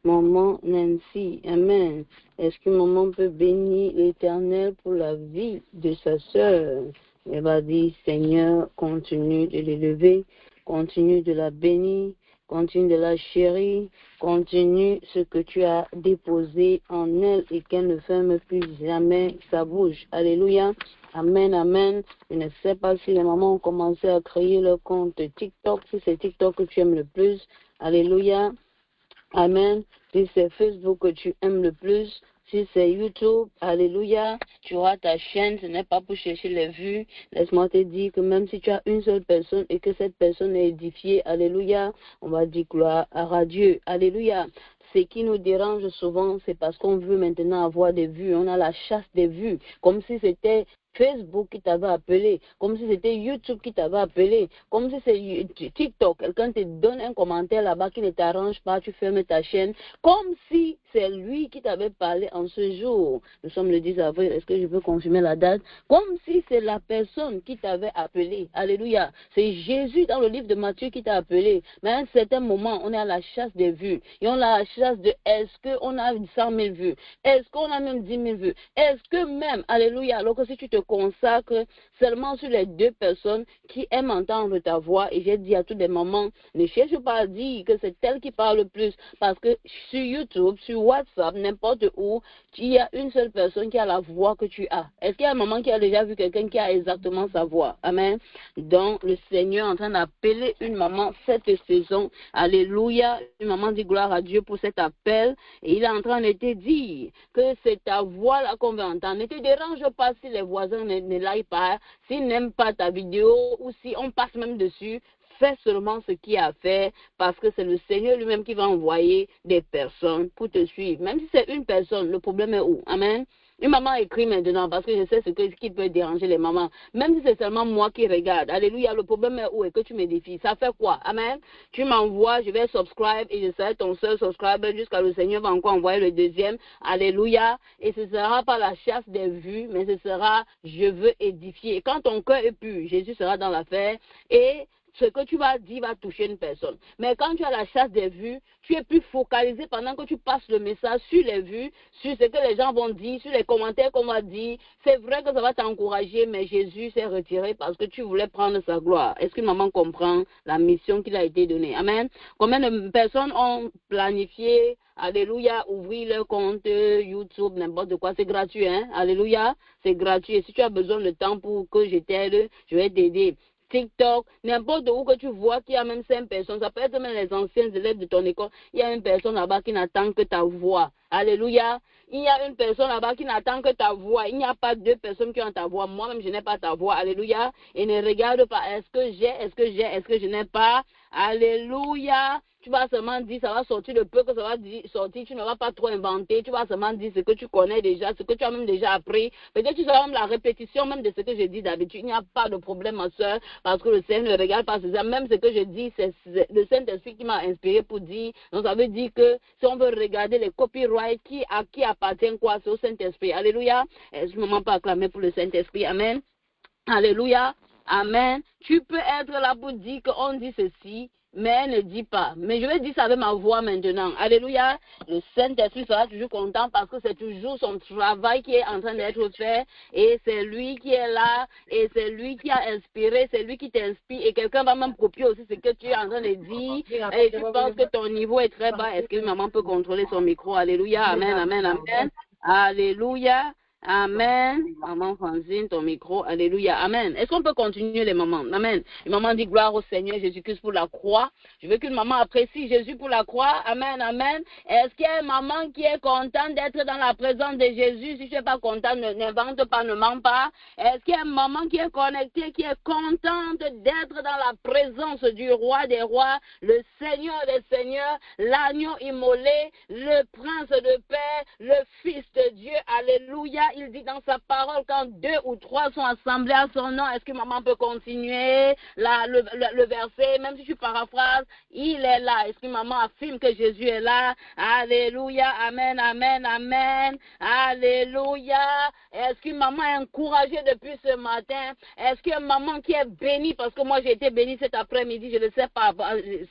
maman Nancy. Amen. Est-ce que maman peut bénir l'Éternel pour la vie de sa sœur? Elle va dire, Seigneur, continue de l'élever, continue de la bénir, continue de la chérir, continue ce que tu as déposé en elle et qu'elle ne ferme plus jamais sa bouche. Alléluia. Amen, amen. Je ne sais pas si les mamans ont commencé à créer leur compte TikTok, si c'est TikTok que tu aimes le plus. Alléluia. Amen. Si c'est Facebook que tu aimes le plus, si c'est YouTube, alléluia, tu auras ta chaîne, ce n'est pas pour chercher les vues. Laisse-moi te dire que même si tu as une seule personne et que cette personne est édifiée, alléluia, on va dire gloire à Dieu, alléluia. Ce qui nous dérange souvent, c'est parce qu'on veut maintenant avoir des vues. On a la chasse des vues, comme si c'était Facebook qui t'avait appelé, comme si c'était YouTube qui t'avait appelé, comme si c'est TikTok. Quelqu'un te donne un commentaire là-bas qui ne t'arrange pas, tu fermes ta chaîne, comme si c'est lui qui t'avait parlé en ce jour. Nous sommes le 10 avril, est-ce que je peux confirmer la date? Comme si c'est la personne qui t'avait appelé. Alléluia. C'est Jésus dans le livre de Matthieu qui t'a appelé. Mais à un certain moment, on est à la chasse des vues. Et on a la chasse de est-ce qu'on a 100 000 vues? Est-ce qu'on a même 10 000 vues? Est-ce que même, alléluia, alors que si tu te consacres seulement sur les 2 personnes qui aiment entendre ta voix, et j'ai dit à toutes les mamans, ne cherche pas à dire que c'est elle qui parle le plus, parce que sur YouTube, sur WhatsApp, n'importe où, il y a une seule personne qui a la voix que tu as. Est-ce qu'il y a un maman qui a déjà vu quelqu'un qui a exactement sa voix? Amen. Donc, le Seigneur est en train d'appeler une maman cette saison. Alléluia. Une maman dit gloire à Dieu pour cet appel. Et il est en train de te dire que c'est ta voix là qu'on veut entendre. Ne te dérange pas si les voisins ne l'aillent pas, s'ils n'aiment pas ta vidéo ou si on passe même dessus. Fais seulement ce qu'il y a à faire parce que c'est le Seigneur lui-même qui va envoyer des personnes pour te suivre. Même si c'est une personne, le problème est où? Amen. Une maman écrit maintenant parce que je sais ce qui peut déranger les mamans. Même si c'est seulement moi qui regarde. Alléluia, le problème est où et que tu m'édifies. Ça fait quoi? Amen. Tu m'envoies, je vais subscribe et je serai ton seul subscriber jusqu'à le Seigneur va encore envoyer le deuxième. Alléluia. Et ce sera pas la chasse des vues, mais ce sera je veux édifier. Et quand ton cœur est pur, Jésus sera dans l'affaire et ce que tu vas dire va toucher une personne. Mais quand tu as la chasse des vues, tu es plus focalisé pendant que tu passes le message sur les vues, sur ce que les gens vont dire, sur les commentaires qu'on va dire. C'est vrai que ça va t'encourager, mais Jésus s'est retiré parce que tu voulais prendre sa gloire. Est-ce que maman comprend la mission qu'il a été donnée? Amen. Combien de personnes ont planifié, alléluia, ouvrir leur compte YouTube, n'importe quoi, c'est gratuit, hein? Alléluia, c'est gratuit. Et si tu as besoin de temps pour que je t'aide, je vais t'aider. TikTok, n'importe où que tu vois qu'il y a même 5 personnes, ça peut être même les anciens élèves de ton école, il y a une personne là-bas qui n'attend que ta voix. Alléluia. Il y a une personne là-bas qui n'attend que ta voix. Il n'y a pas 2 personnes qui ont ta voix. Moi-même, je n'ai pas ta voix. Alléluia. Et ne regarde pas, est-ce que je n'ai pas. Alléluia. Tu vas seulement dire, ça va sortir le peu que ça va sortir. Tu ne vas pas trop inventer. Tu vas seulement dire ce que tu connais déjà, ce que tu as même déjà appris. Peut-être que tu seras même la répétition même de ce que je dis d'habitude. Il n'y a pas de problème, ma soeur, parce que le Seigneur ne regarde pas ça. Même ce que je dis, c'est le Saint-Esprit qui m'a inspiré pour dire. Donc, ça veut dire que si on veut regarder les copyrights, à qui appartient quoi, c'est au Saint-Esprit. Alléluia. Est-ce que maman peut acclamer pour le Saint-Esprit? Amen. Alléluia. Amen. Tu peux être là pour dire qu'on dit ceci, mais elle ne dit pas. Mais je vais dire ça avec ma voix maintenant. Alléluia. Le Saint-Esprit sera toujours content parce que c'est toujours son travail qui est en train d'être fait. Et c'est lui qui est là. Et c'est lui qui a inspiré. C'est lui qui t'inspire. Et quelqu'un va même copier aussi ce que tu es en train de dire. Et tu penses que ton niveau est très bas. Est-ce que maman peut contrôler son micro? Alléluia. Amen, amen, amen. Alléluia. Amen. Maman Francine, ton micro. Alléluia. Amen. Est-ce qu'on peut continuer les mamans? Amen. Les mamans disent gloire au Seigneur Jésus-Christ pour la croix. Je veux qu'une maman apprécie Jésus pour la croix. Amen. Amen. Est-ce qu'il y a une maman qui est contente d'être dans la présence de Jésus? Si tu n'es pas content, n'invente pas, ne mens pas. Est-ce qu'il y a une maman qui est connectée, qui est contente d'être dans la présence du roi des rois, le Seigneur des seigneurs, l'agneau immolé, le prince de paix, le fils de Dieu? Alléluia. Il dit dans sa parole, quand 2 ou 3 sont assemblés à son nom, est-ce que maman peut continuer le verset, même si je paraphrase, il est là. Est-ce que maman affirme que Jésus est là? Alléluia, amen, amen, amen, alléluia. Est-ce que maman est encouragée depuis ce matin? Est-ce que maman qui est bénie, parce que moi j'ai été bénie cet après-midi, je ne sais pas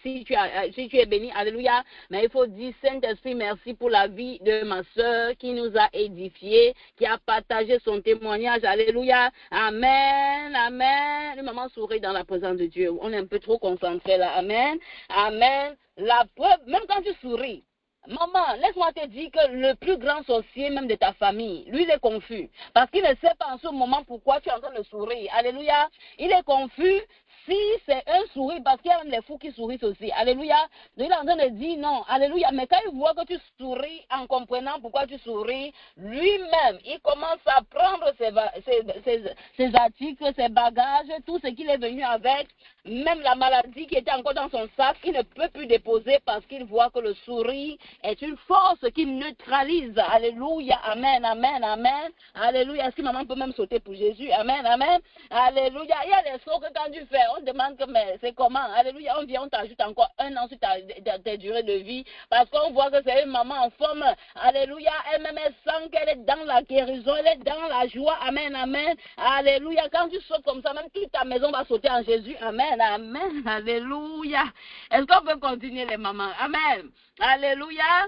si tu es bénie, alléluia, mais il faut dire, Saint-Esprit, merci pour la vie de ma soeur qui nous a édifiés, qui a partagé son témoignage. Alléluia. Amen. Amen. Une maman sourit dans la présence de Dieu. On est un peu trop concentré là. Amen. Amen. La preuve, même quand tu souris, maman, laisse-moi te dire que le plus grand sorcier même de ta famille, lui, il est confus. Parce qu'il ne sait pas en ce moment pourquoi tu es en train de sourire. Alléluia. Il est confus. Si c'est un sourire, parce qu'il y a même les fous qui sourient aussi. Alléluia. Donc, il est en train de dire non. Alléluia. Mais quand il voit que tu souris en comprenant pourquoi tu souris, lui-même, il commence à prendre ses articles, ses bagages, tout ce qu'il est venu avec, même la maladie qui était encore dans son sac, il ne peut plus déposer parce qu'il voit que le sourire est une force qui neutralise. Alléluia. Amen. Amen. Amen. Alléluia. Est-ce que maman peut même sauter pour Jésus? Amen. Amen. Alléluia. Il y a des sauts que quand tu fais, on demande que mais c'est comment? Alléluia. On vient, on t'ajoute encore 1 an sur ta durée de vie parce qu'on voit que c'est une maman en forme. Alléluia. Elle-même, elle sent qu'elle est dans la guérison, elle est dans la joie. Amen. Amen. Alléluia. Quand tu sautes comme ça, même toute ta maison va sauter en Jésus. Amen. Amen. Alléluia. Est-ce qu'on peut continuer les mamans? Amen. Alléluia.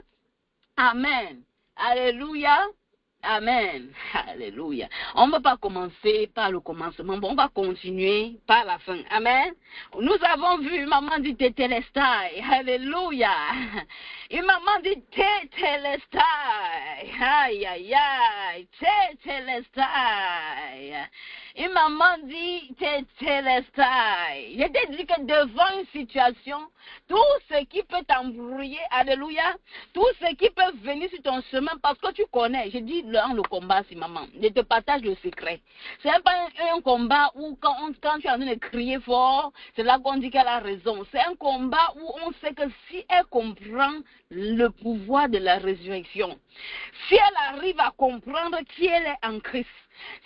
Amen. Alléluia. Amen. Alléluia. On ne va pas commencer par le commencement, on va continuer par la fin. Amen. Nous avons vu maman dit Tétélestai. Alléluia. Et maman dit Tétélestai. Aïe, aïe, aïe. Tétélestai. Et maman dit Tétélestai. Je t'ai dit que devant une situation, tout ce qui peut t'embrouiller, alléluia, tout ce qui peut venir sur ton chemin parce que tu connais, je dis dans le combat, si maman, je te partage le secret. Ce n'est pas un combat où quand tu es en train de crier fort, c'est là qu'on dit qu'elle a raison. C'est un combat où on sait que si elle comprend le pouvoir de la résurrection, si elle arrive à comprendre qui elle est en Christ,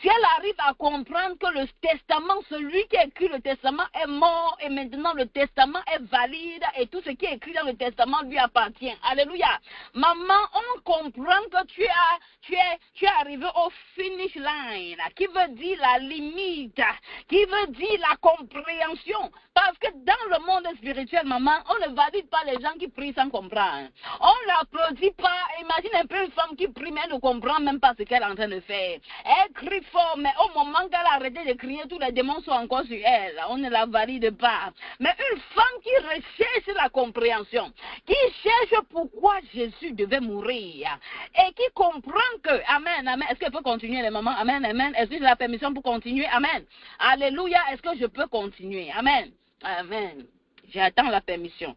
si elle arrive à comprendre comprendre que le testament, celui qui a écrit le testament est mort et maintenant le testament est valide et tout ce qui est écrit dans le testament lui appartient. Alléluia. Maman, on comprend que tu es arrivé au finish line, qui veut dire la limite, qui veut dire la compréhension. Parce que dans le monde spirituel, maman, on ne valide pas les gens qui prient sans comprendre. On n'applaudit pas. Imagine un peu une femme qui prie mais ne comprend même pas ce qu'elle est en train de faire. Elle crie fort, mais au moment qu'elle a arrêté de crier, tous les démons sont encore sur elle. On ne la valide pas. Mais une femme qui recherche la compréhension, qui cherche pourquoi Jésus devait mourir, et qui comprend que, amen, amen, est-ce qu'elle peut continuer les mamans? Amen, amen. Est-ce que j'ai la permission pour continuer? Amen. Alléluia. Est-ce que je peux continuer? Amen. Amen. J'attends la permission.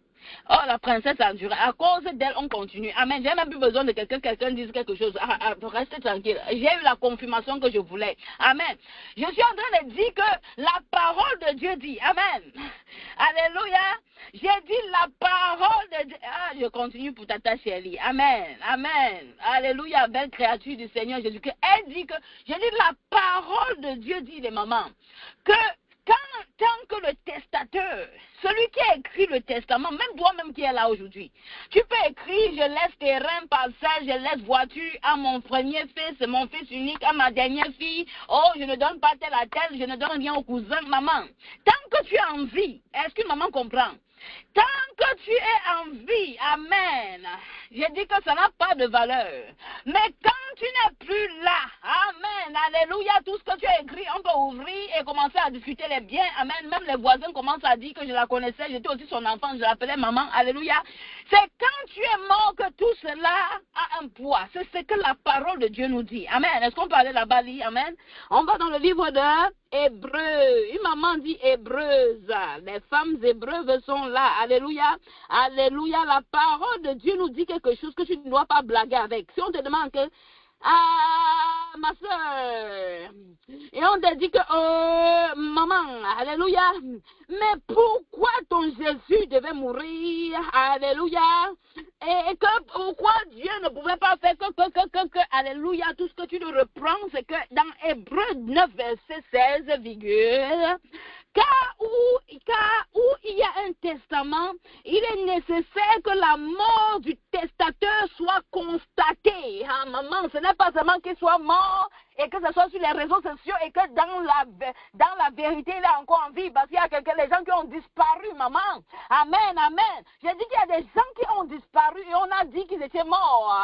Oh, la princesse a duré. À cause d'elle, on continue. Amen. J'ai même plus besoin de quelqu'un dise quelque chose. Restez tranquille. J'ai eu la confirmation que je voulais. Amen. Je suis en train de dire que la parole de Dieu dit. Amen. Alléluia. J'ai dit la parole de Dieu. Je continue pour tata chérie. Amen. Amen. Alléluia. Belle créature du Seigneur Jésus-Christ. Elle dit que, j'ai dit la parole de Dieu dit, les mamans, que tant que le testateur, celui qui a écrit le testament, même toi-même qui es là aujourd'hui, tu peux écrire, je laisse terrain, parcelle, je laisse voiture à mon premier fils, mon fils unique, à ma dernière fille, oh, je ne donne pas tel à tel, je ne donne rien au cousin, maman. Tant que tu es en vie, est-ce qu'une maman comprend? Tant que tu es en vie, amen, j'ai dit que ça n'a pas de valeur. Mais quand tu n'es plus là, amen, alléluia, tout ce que tu as écrit, on peut ouvrir et commencer à discuter les biens, amen. Même les voisins commencent à dire que je la connaissais, j'étais aussi son enfant, je l'appelais maman, alléluia. C'est quand tu es mort que tout cela a un poids. C'est ce que la parole de Dieu nous dit. Amen. Est-ce qu'on peut aller là-bas, amen? On va dans le livre de Hébreux. Une maman dit Hébreuse. Les femmes hébreuves sont là. Alléluia. Alléluia. La parole de Dieu nous dit quelque chose que tu ne dois pas blaguer avec. Si on te demande que, ma soeur, et on te dit que, maman, alléluia, mais pourquoi ton Jésus devait mourir, alléluia, et que pourquoi Dieu ne pouvait pas faire que, alléluia, tout ce que tu le reprends, c'est que dans Hébreux 9, verset 16, virgule, car où il y a un testament, il est nécessaire que la mort du testateur soit constatée. Ah, maman, ce n'est pas seulement qu'il soit mort et que ce soit sur les réseaux sociaux et que dans la vérité, il est encore en vie parce qu'il y a les gens qui ont disparu, maman. Amen, amen. J'ai dit qu'il y a des gens qui ont disparu et on a dit qu'ils étaient morts.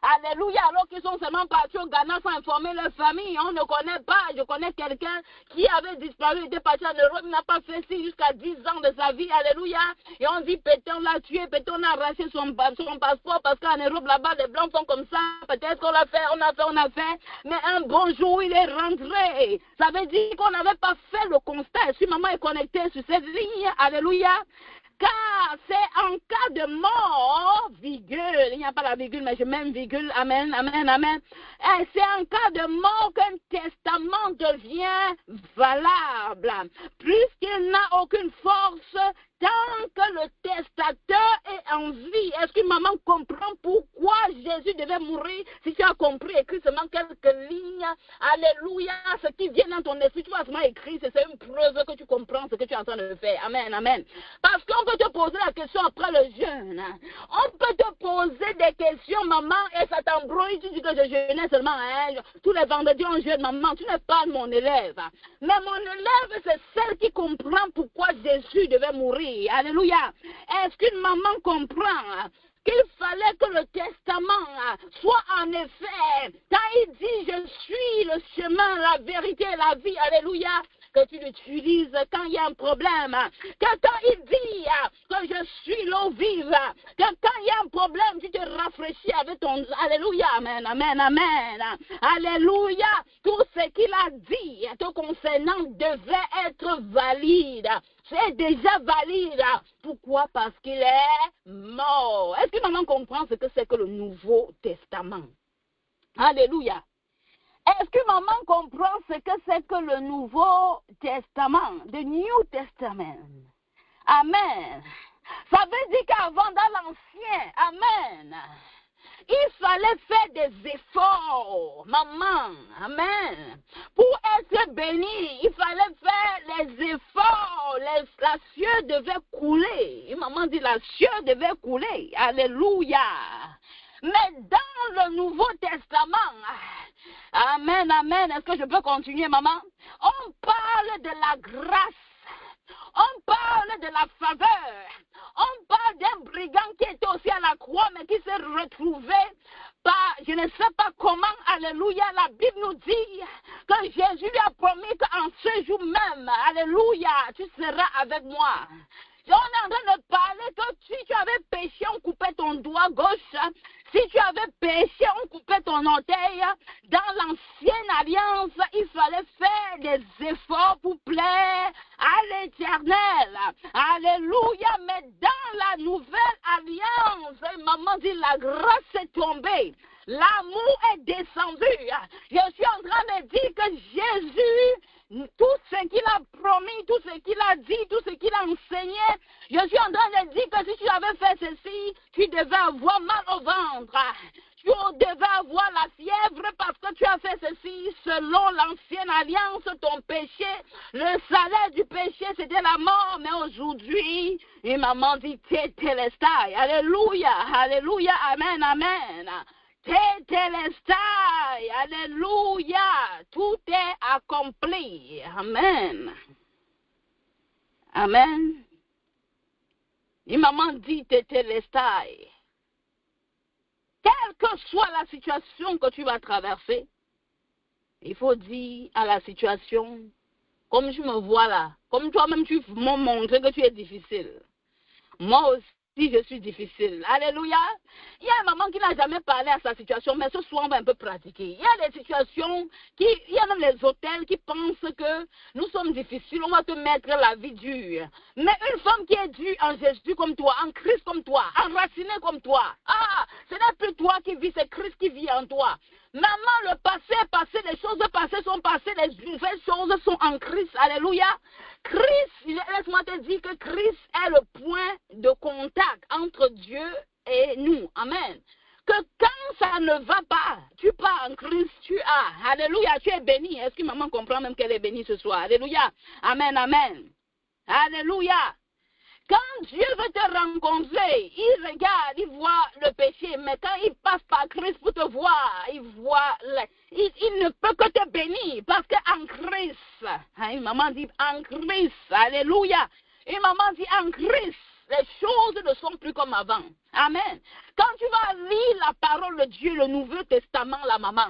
Alléluia, alors qu'ils sont seulement partis au Ghana sans informer leur famille. On ne connaît pas. Je connais quelqu'un qui avait disparu, était parti en Europe, n'a pas fait ci jusqu'à 10 ans de sa vie. Alléluia. Et on dit, Péton l'a tué, Péton a arraché son passeport parce qu'en Europe, là-bas, les Blancs sont comme ça. Peut-être qu'on l'a fait, on a fait. Mais un bon jour, il est rentré. Ça veut dire qu'on n'avait pas fait le constat. Si maman est connectée sur cette ligne, alléluia. Car c'est en cas de mort, virgule, il n'y a pas la virgule, mais je mets une virgule, amen, amen, amen. Et c'est en cas de mort qu'un testament devient valable, puisqu'il n'a aucune force tant que le testateur est en vie. Est-ce que maman comprend pourquoi Jésus devait mourir? Si tu as compris, écris seulement quelques lignes. Alléluia. Ce qui vient dans ton esprit, tu vas seulement écrire. C'est une preuve que tu comprends ce que tu es en train de faire. Amen, amen. Parce qu'on peut te poser la question après le jeûne. On peut te poser des questions, maman, et ça t'embrouille. Tu dis que je jeûnais seulement. Tous les vendredis, on jeûne, maman. Tu n'es pas mon élève. Mais mon élève, c'est celle qui comprend pourquoi Jésus devait mourir. Alléluia. Est-ce qu'une maman comprend qu'il fallait que le testament soit en effet, quand il dit je suis le chemin, la vérité et la vie, alléluia, que tu l'utilises quand il y a un problème, que quand il dit que je suis l'eau vive, que quand il y a un problème, tu te rafraîchis avec ton, alléluia, amen, amen, amen, alléluia, tout ce qu'il a dit te concernant devait être valide. C'est déjà valide. Pourquoi? Parce qu'il est mort. Est-ce que maman comprend ce que c'est que le Nouveau Testament? Alléluia. Est-ce que maman comprend ce que c'est que le Nouveau Testament? The New Testament. Amen. Ça veut dire qu'avant, dans l'Ancien, amen, Il fallait faire des efforts, maman, amen. Pour être béni, il fallait faire les efforts. La sueur devait couler. Et maman dit, la sueur devait couler. Alléluia. Mais dans le Nouveau Testament, amen, amen. Est-ce que je peux continuer, maman? On parle de la grâce. On parle de la faveur. On parle d'un brigand qui était aussi à la croix, mais qui s'est retrouvé par, je ne sais pas comment, alléluia, la Bible nous dit que Jésus lui a promis qu'en ce jour même, alléluia, tu seras avec moi. On est en train de parler que si tu avais péché, on coupait ton doigt gauche. Si tu avais péché, on coupait ton orteil. Dans l'ancienne alliance, il fallait faire des efforts pour plaire à l'Éternel. Alléluia. Mais dans la nouvelle alliance, maman dit, la grâce est tombée. L'amour est descendu. Je suis en train de dire que Jésus, tout ce qu'il a promis, tout ce qu'il a dit, tout ce qu'il a enseigné, je suis en train de dire que si tu avais fait ceci, tu devais avoir mal au ventre. Tu devais avoir la fièvre parce que tu as fait ceci selon l'ancienne alliance, ton péché. Le salaire du péché, c'était la mort. Mais aujourd'hui, et maman dit, Tétélestai. Alléluia, alléluia, amen, amen. Tétélestai, alléluia, tout est accompli. Amen. Amen. Et maman dit, Tétélestai. Quelle que soit la situation que tu vas traverser, il faut dire à la situation, comme je me vois là, comme toi-même tu m'as montré que tu es difficile. Moi aussi, je suis difficile. Alléluia. Il y a une maman qui n'a jamais parlé à sa situation, mais ce soir, on va un peu pratiquer. Il y a des situations, il y a même les hôtels qui pensent que nous sommes difficiles, on va te mettre la vie dure. Mais une femme qui est dure en Jésus comme toi, en Christ comme toi, enracinée comme toi, ce n'est plus toi qui vis, c'est Christ qui vit en toi. Maman, le passé est passé, les choses passées sont passées, les nouvelles choses sont en Christ. Alléluia. Christ, laisse-moi te dire que Christ est le point de contact entre Dieu et nous. Amen. Que quand ça ne va pas, tu pars en Christ, tu as. Alléluia, tu es béni. Est-ce que maman comprend même qu'elle est bénie ce soir? Alléluia. Amen, amen. Alléluia. Quand Dieu veut te rencontrer, il regarde, il voit le péché, mais quand il passe par Christ pour te voir, il voit, il ne peut que te bénir, parce qu'en Christ, une maman dit en Christ, alléluia, une maman dit en Christ, les choses ne sont plus comme avant. Amen. Quand tu vas lire la parole de Dieu, le Nouveau Testament, la maman,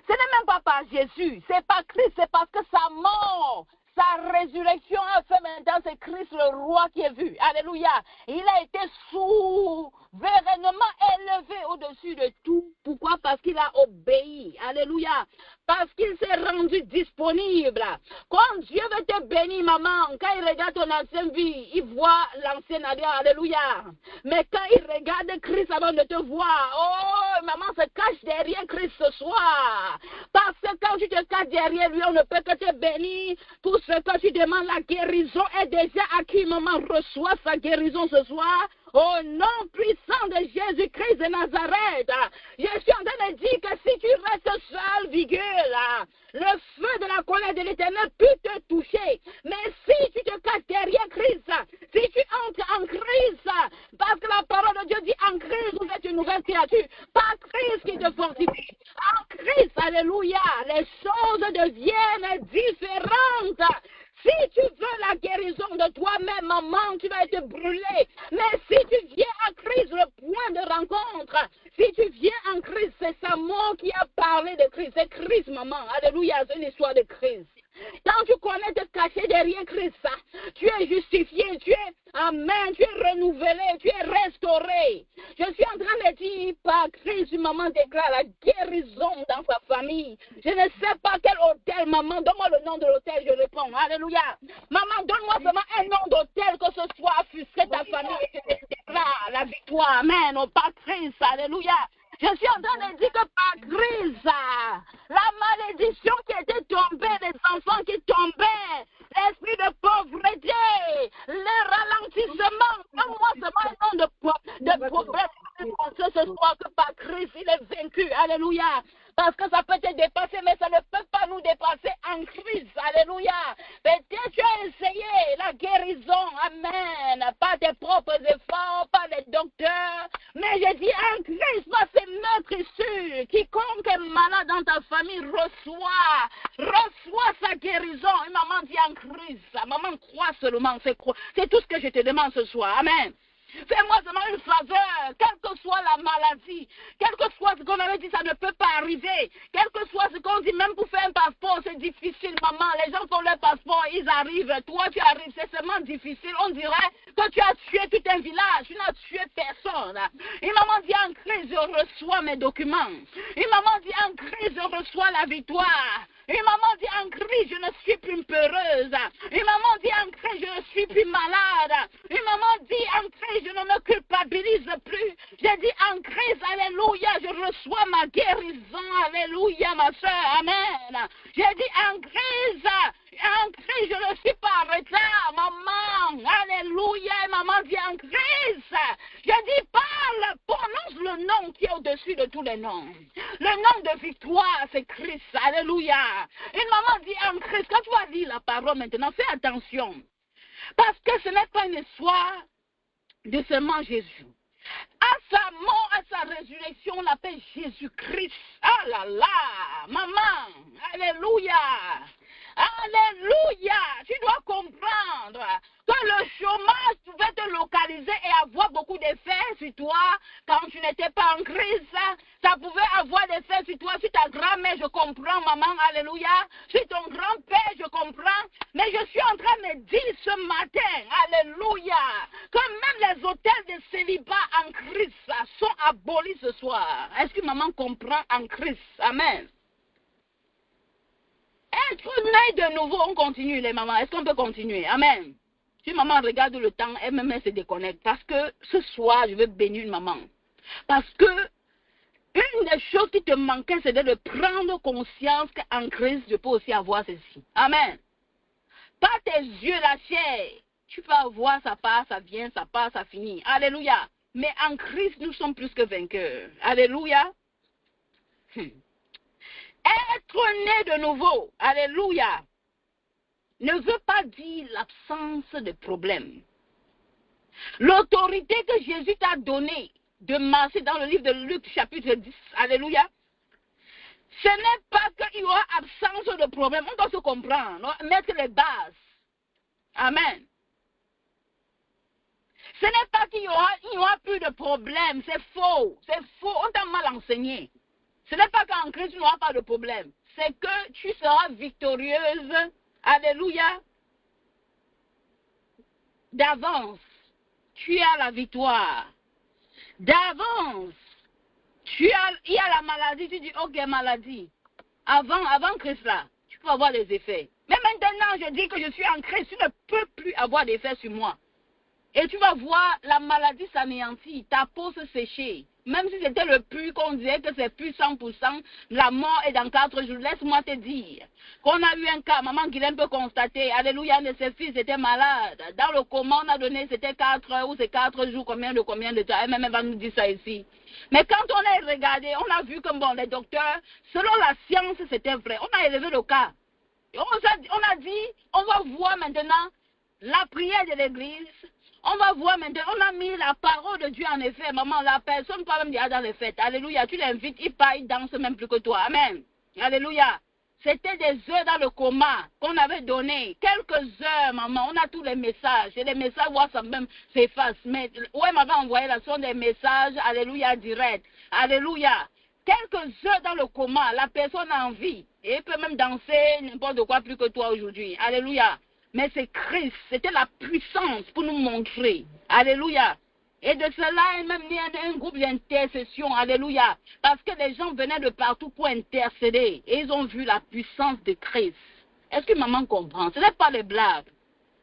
ce n'est même pas par Jésus, c'est par Christ, c'est parce que sa mort, sa résurrection a fait maintenant, c'est Christ le roi qui est vu. Alléluia. Il a été souverainement élevé au-dessus de tout. Pourquoi? Parce qu'il a obéi. Alléluia. Parce qu'il s'est rendu disponible. Quand Dieu veut te bénir, maman, quand il regarde ton ancienne vie, il voit l'ancienne alliance. Alléluia. Mais quand il regarde Christ avant de te voir, oh, maman se cache derrière Christ ce soir. Parce que quand tu te caches derrière lui, on ne peut que te bénir. Tout ce que tu demandes, la guérison est déjà acquis. Maman reçoit sa guérison ce soir. Au nom puissant de Jésus-Christ de Nazareth, je suis en train de dire que si tu restes seul, virgule, le feu de la colère de l'Éternel peut te toucher. Mais si tu te caches derrière Christ, si tu entres en Christ, parce que la parole de Dieu dit en Christ, vous êtes une nouvelle créature, par Christ qui te fortifie. En Christ, alléluia, les choses deviennent différentes. Si tu veux la guérison de toi-même, maman, tu vas être brûlée. Mais si tu viens en Christ, le point de rencontre, si tu viens en Christ, c'est sa mort qui a parlé de Christ. C'est Christ, maman. Alléluia, c'est une histoire de Christ. Quand tu connais te cacher derrière Christ, tu es justifié, tu es, amen, tu es renouvelé, tu es restauré. Je suis en train de dire, par Christ, maman déclare la guérison dans sa famille. Je ne sais pas quel hôtel, maman, donne-moi le nom de l'hôtel, je réponds. Alléluia. Maman, donne-moi seulement un nom d'hôtel, que ce soit offusqué ta famille, et je déclare la victoire, amen, au par Christ, alléluia. Je suis en train de dire que par Christ, la malédiction qui était tombée, les enfants qui tombaient, l'esprit de pauvreté, le ralentissement, donne-moi seulement un nom de problème ce soir que par Christ, dépasser, mais ça ne peut pas nous dépasser en Christ. Alléluia. Peut-être tu as essayé la guérison. Amen. Pas tes propres efforts, pas les docteurs. Mais je dis en Christ, par c'est notre issue. Quiconque est malade dans ta famille reçoit sa guérison. Et maman dit en Christ. Maman croit seulement. C'est tout ce que je te demande ce soir. Amen. Fais-moi seulement une faveur, quelle que soit la maladie, quel que soit ce qu'on avait dit, ça ne peut pas arriver. Quel que soit ce qu'on dit, même pour faire un passeport, c'est difficile, maman. Les gens font leur passeport, ils arrivent. Toi, tu arrives, c'est seulement difficile. On dirait que tu as tué tout un village. Tu n'as tué personne. Et maman dit en Christ, je reçois mes documents. Et maman dit en Christ, je reçois la victoire. Et maman dit en Christ, je ne suis plus peureuse. Et maman dit en Christ, je ne suis plus malade. Et maman dit en Christ, je ne me culpabilise plus. J'ai dit en Christ, alléluia, je reçois ma guérison. Alléluia, ma soeur, amen. J'ai dit en Christ, je ne suis pas en retard, maman. Alléluia, et maman dit en Christ. J'ai dit parle, prononce le nom qui est au-dessus de tous les noms. Le nom de victoire, c'est Christ. Alléluia. Une maman dit en Christ, quand tu vas lire la parole maintenant, fais attention. Parce que ce n'est pas une histoire de seulement Jésus. À sa mort, à sa résurrection, on l'appelle Jésus-Christ. Ah là là, maman, alléluia. Alléluia. Tu dois comprendre que le chômage pouvait te localiser et avoir beaucoup d'effets sur toi quand tu n'étais pas en Christ. Ça pouvait avoir des effets sur toi, sur ta grand-mère, je comprends, maman, alléluia. Sur ton grand-père, je comprends. Mais je suis en train de me dire ce matin, alléluia, que même les hôtels de célibat en Christ sont abolis ce soir. Est-ce que maman comprend en Christ? Amen. Être né de nouveau, on continue les mamans. Est-ce qu'on peut continuer? Amen. Si maman regarde le temps, elle-même elle se déconnecte. Parce que ce soir, je veux bénir une maman. Parce que une des choses qui te manquait, c'était de prendre conscience qu'en Christ, je peux aussi avoir ceci. Amen. Par tes yeux, la chair, tu peux avoir, ça part, ça vient, ça part, ça finit. Alléluia. Mais en Christ, nous sommes plus que vainqueurs. Alléluia. Être né de nouveau, alléluia, ne veut pas dire l'absence de problème. L'autorité que Jésus t'a donnée de marcher dans le livre de Luc chapitre 10, alléluia, ce n'est pas qu'il y aura absence de problème. On doit se comprendre, mettre les bases. Amen. Ce n'est pas qu'il y aura plus de problème, c'est faux, on t'a mal enseigné. Ce n'est pas qu'en Christ, tu n'auras pas de problème. C'est que tu seras victorieuse. Alléluia. D'avance, tu as la victoire. D'avance, il y a la maladie. Tu dis, ok, maladie. Avant Christ, là, tu peux avoir des effets. Mais maintenant, je dis que je suis en Christ. Tu ne peux plus avoir d'effets sur moi. Et tu vas voir, la maladie s'anéantit. Ta peau se sécher. Même si c'était le plus qu'on disait que c'est plus 100%, la mort est dans 4 jours. Laisse-moi te dire qu'on a eu un cas, maman Guilhem peut constater, alléluia, un de ses fils était malade. Dans le coma, on a donné, c'était 4 heures ou c'est 4 jours, combien de temps. Elle même va nous dire ça ici. Mais quand on a regardé, on a vu que bon, les docteurs, selon la science, c'était vrai. On a élevé le cas. On a dit, on va voir maintenant la prière de l'église. On va voir maintenant, on a mis la parole de Dieu en effet. Maman, la personne peut même dire dans les fêtes. Alléluia, tu l'invites, il part, il danse même plus que toi. Amen. Alléluia. C'était des heures dans le coma qu'on avait donné. Quelques heures, maman, on a tous les messages. Et les messages, WhatsApp même s'effacent. Mais où elle m'avait envoyé là, sont des messages, alléluia, direct. Alléluia. Quelques heures dans le coma, la personne a envie. Et elle peut même danser n'importe quoi plus que toi aujourd'hui. Alléluia. Mais c'est Christ, c'était la puissance pour nous montrer. Alléluia. Et de cela, il m'a mis un groupe d'intercession. Alléluia. Parce que les gens venaient de partout pour intercéder. Et ils ont vu la puissance de Christ. Est-ce que maman comprend? Ce n'est pas les blagues.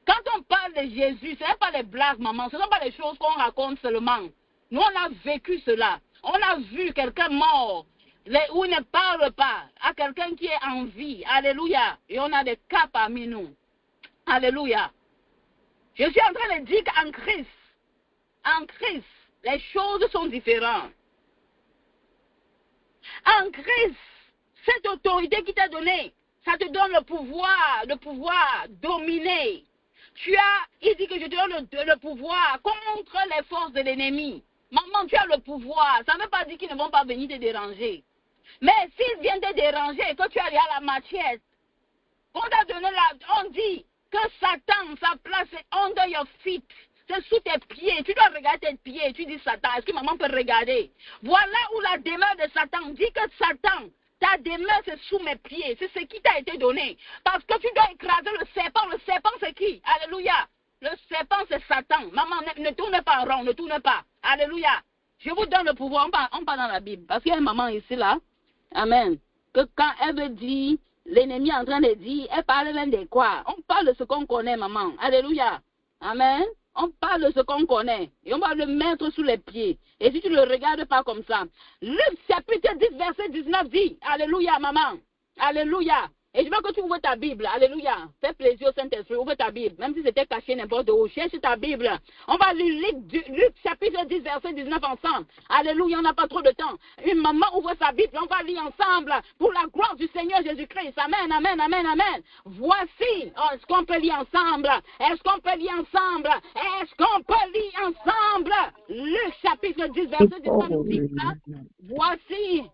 Quand on parle de Jésus, ce n'est pas les blagues, maman. Ce ne sont pas les choses qu'on raconte seulement. Nous, on a vécu cela. On a vu quelqu'un mort. Où il ne parle pas. À quelqu'un qui est en vie. Alléluia. Et on a des cas parmi nous. Alléluia. Je suis en train de dire qu'en Christ, les choses sont différentes. En Christ, Cette autorité qui t'a donnée, ça te donne le pouvoir dominer. Il dit que je te donne le pouvoir contre les forces de l'ennemi. Maman, tu as le pouvoir. Ça ne veut pas dire qu'ils ne vont pas venir te déranger. Mais s'ils viennent te déranger et que tu as la matière, on t'a donné on dit que Satan, sa place est under your feet. C'est sous tes pieds. Tu dois regarder tes pieds. Tu dis Satan. Est-ce que maman peut regarder? Voilà où la demeure de Satan. Dis que Satan, ta demeure c'est sous mes pieds. C'est ce qui t'a été donné. Parce que tu dois écraser le serpent. Le serpent c'est qui? Alléluia. Le serpent c'est Satan. Maman, ne tourne pas en rond. Ne tourne pas. Alléluia. Je vous donne le pouvoir. On parle dans la Bible. Parce qu'il y a une maman ici là. Amen. Que quand elle veut dire, l'ennemi est en train de dire, elle parle même de quoi? On parle de ce qu'on connaît, maman. Alléluia. Amen. On parle de ce qu'on connaît. Et on va le mettre sous les pieds. Et si tu ne le regardes pas comme ça. Luc chapitre 10, verset 19 dit, Alléluia, maman. Alléluia. Et je veux que tu ouvres ta Bible. Alléluia. Fais plaisir au Saint-Esprit. Ouvre ta Bible. Même si c'était caché n'importe où. Cherche ta Bible. On va lire Luc chapitre 10, verset 19 ensemble. Alléluia. On n'a pas trop de temps. Une maman ouvre sa Bible. On va lire ensemble pour la gloire du Seigneur Jésus-Christ. Amen, amen, amen, amen. Voici. Oh, est-ce qu'on peut lire ensemble? Est-ce qu'on peut lire ensemble? Est-ce qu'on peut lire ensemble? Luc chapitre 10, verset 19 dit ça. Voici.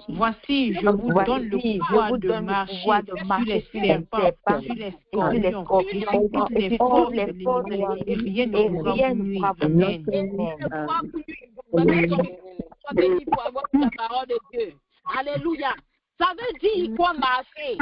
Voici, je vous donne le pouvoir de marcher sur les serpents, sur les scorpions, sur toutes les forces de l'ennemi, et rien ne pourra vous nuire. Amen. Pour avoir la parole de Dieu. Alléluia. Ça veut dire qu'il faut marcher.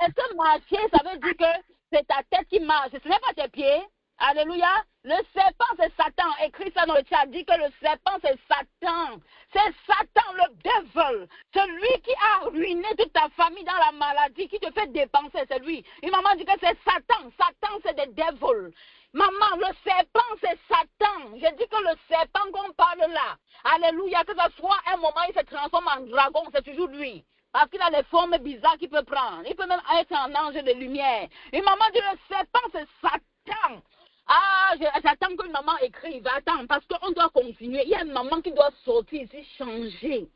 Est-ce que marcher, ça veut dire que c'est ta tête qui marche, ce n'est pas tes pieds? Alléluia. Le serpent, c'est Satan. Écrit ça dans le chat. Dit que le serpent, c'est Satan. C'est Satan, le devil. Celui qui a ruiné toute ta famille dans la maladie, qui te fait dépenser, c'est lui. Et maman dit que c'est Satan. Satan, c'est des devils. Maman, le serpent, c'est Satan. Je dis que le serpent qu'on parle là, alléluia, que ce soit un moment, il se transforme en dragon, c'est toujours lui. Parce qu'il a les formes bizarres qu'il peut prendre. Il peut même être un ange de lumière. Et maman dit le serpent, c'est Satan. Ah, j'attends qu'une maman écrive. Attends, parce qu'on doit continuer. Il y a une maman qui doit sortir ici, changer.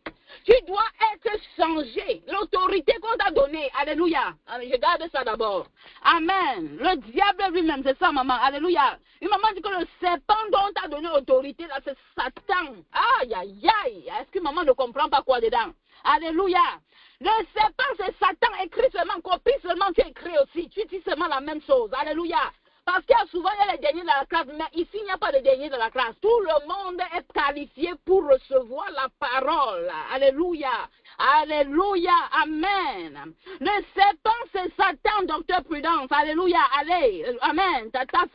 Tu dois être changé. L'autorité qu'on t'a donnée. Alléluia. Je garde ça d'abord. Amen. Le diable lui-même, c'est ça, maman. Alléluia. Une maman dit que le serpent dont t'a donné l'autorité, là, c'est Satan. Aïe, aïe, aïe. Est-ce que maman ne comprend pas quoi dedans? Alléluia. Le serpent, c'est Satan. Écris seulement, copie seulement, tu écris aussi. Tu dis seulement la même chose. Alléluia. Parce qu'il y a souvent il y a les derniers dans la classe, mais ici il n'y a pas de derniers dans la classe. Tout le monde est qualifié pour recevoir la parole. Alléluia. Alléluia. Amen. Le serpent, c'est Satan, docteur Prudence. Alléluia. Allez. Amen. Tata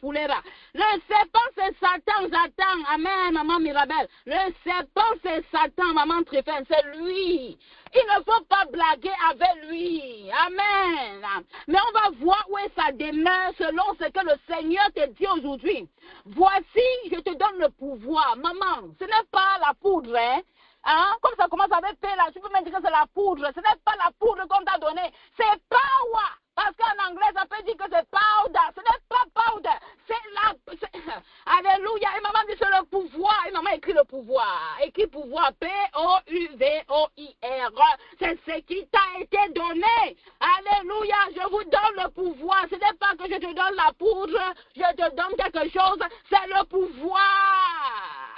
Foulera. Le serpent, c'est Satan. Satan. Amen, maman Mirabelle. Le serpent, c'est Satan, maman Tréphène. C'est lui. Il ne faut pas blaguer avec lui. Amen. Mais on va voir où est sa demeure selon ce que le Seigneur te dit aujourd'hui. Voici, je te donne le pouvoir. Maman, ce n'est pas la poudre, hein? Comme ça commence avec P là, tu peux me dire que c'est la poudre. Ce n'est pas la poudre qu'on t'a donnée. C'est power. Parce qu'en anglais, ça peut dire que c'est powder. Ce n'est pas powder. C'est la... Alléluia. Et maman dit c'est le pouvoir. Et maman écrit le pouvoir. Écrit pouvoir. P-O-U-V-O-I-R. C'est ce qui t'a été donné. Alléluia. Je vous donne le pouvoir. Ce n'est pas que je te donne la poudre. Je te donne quelque chose. C'est le pouvoir.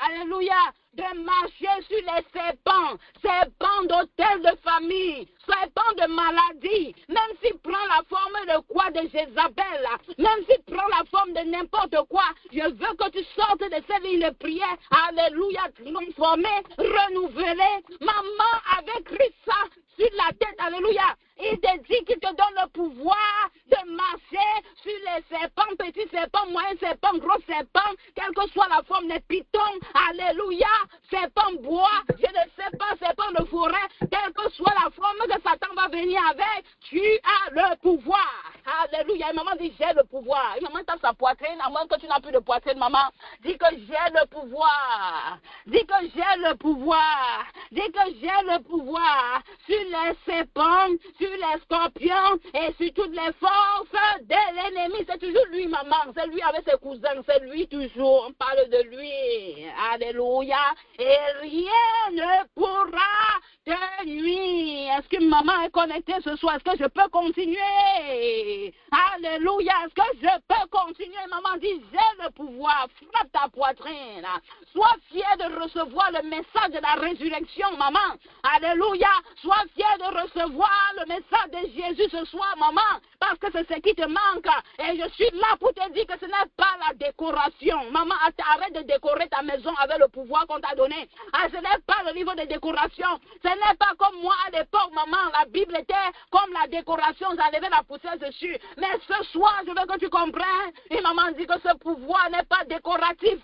Alléluia. De marcher sur les serpents d'hôtel de famille, serpents de maladie, même s'il prend la forme de quoi de Jézabel, même s'il prend la forme de n'importe quoi, je veux que tu sortes de cette ligne de prière, alléluia, transformé, renouvelé, maman avait écrit ça sur la tête, alléluia, il te dit qu'il te donne le pouvoir de marcher sur les serpents, petits serpents, moyens serpents, gros serpents, quelle que soit la forme des pitons, alléluia, serpent bois, je ne sais pas, serpent de forêt, quelle que soit la forme que Satan va venir avec, tu as le pouvoir. Alléluia. Et maman dit, j'ai le pouvoir. Et maman tape sa poitrine, à moins que tu n'as plus de poitrine, maman. Dis que j'ai le pouvoir. Dis que j'ai le pouvoir. Dis que j'ai le pouvoir sur les serpents, sur les scorpions et sur toutes les forces de l'ennemi. C'est toujours lui, maman. C'est lui avec ses cousins. C'est lui toujours. On parle de lui. Alléluia. Et rien ne pourra te nuire. Est-ce que maman est connectée ce soir? Est-ce que je peux continuer? Alléluia. Est-ce que je peux continuer? Maman dit, j'ai le pouvoir. Frappe ta poitrine. Sois fier de recevoir le message de la résurrection, maman. Alléluia. Sois fier de recevoir le message de Jésus ce soir, maman. Parce que c'est ce qui te manque. Et je suis là pour te dire que ce n'est pas la décoration. Maman, arrête de décorer ta maison avec le pouvoir qu'on t'a donné. Ce n'est pas le niveau de décoration. Ce n'est pas comme moi à l'époque, maman. La Bible était comme la décoration. J'enlevais la poussière dessus. Mais ce soir, je veux que tu comprennes. Et maman dit que ce pouvoir n'est pas décoratif.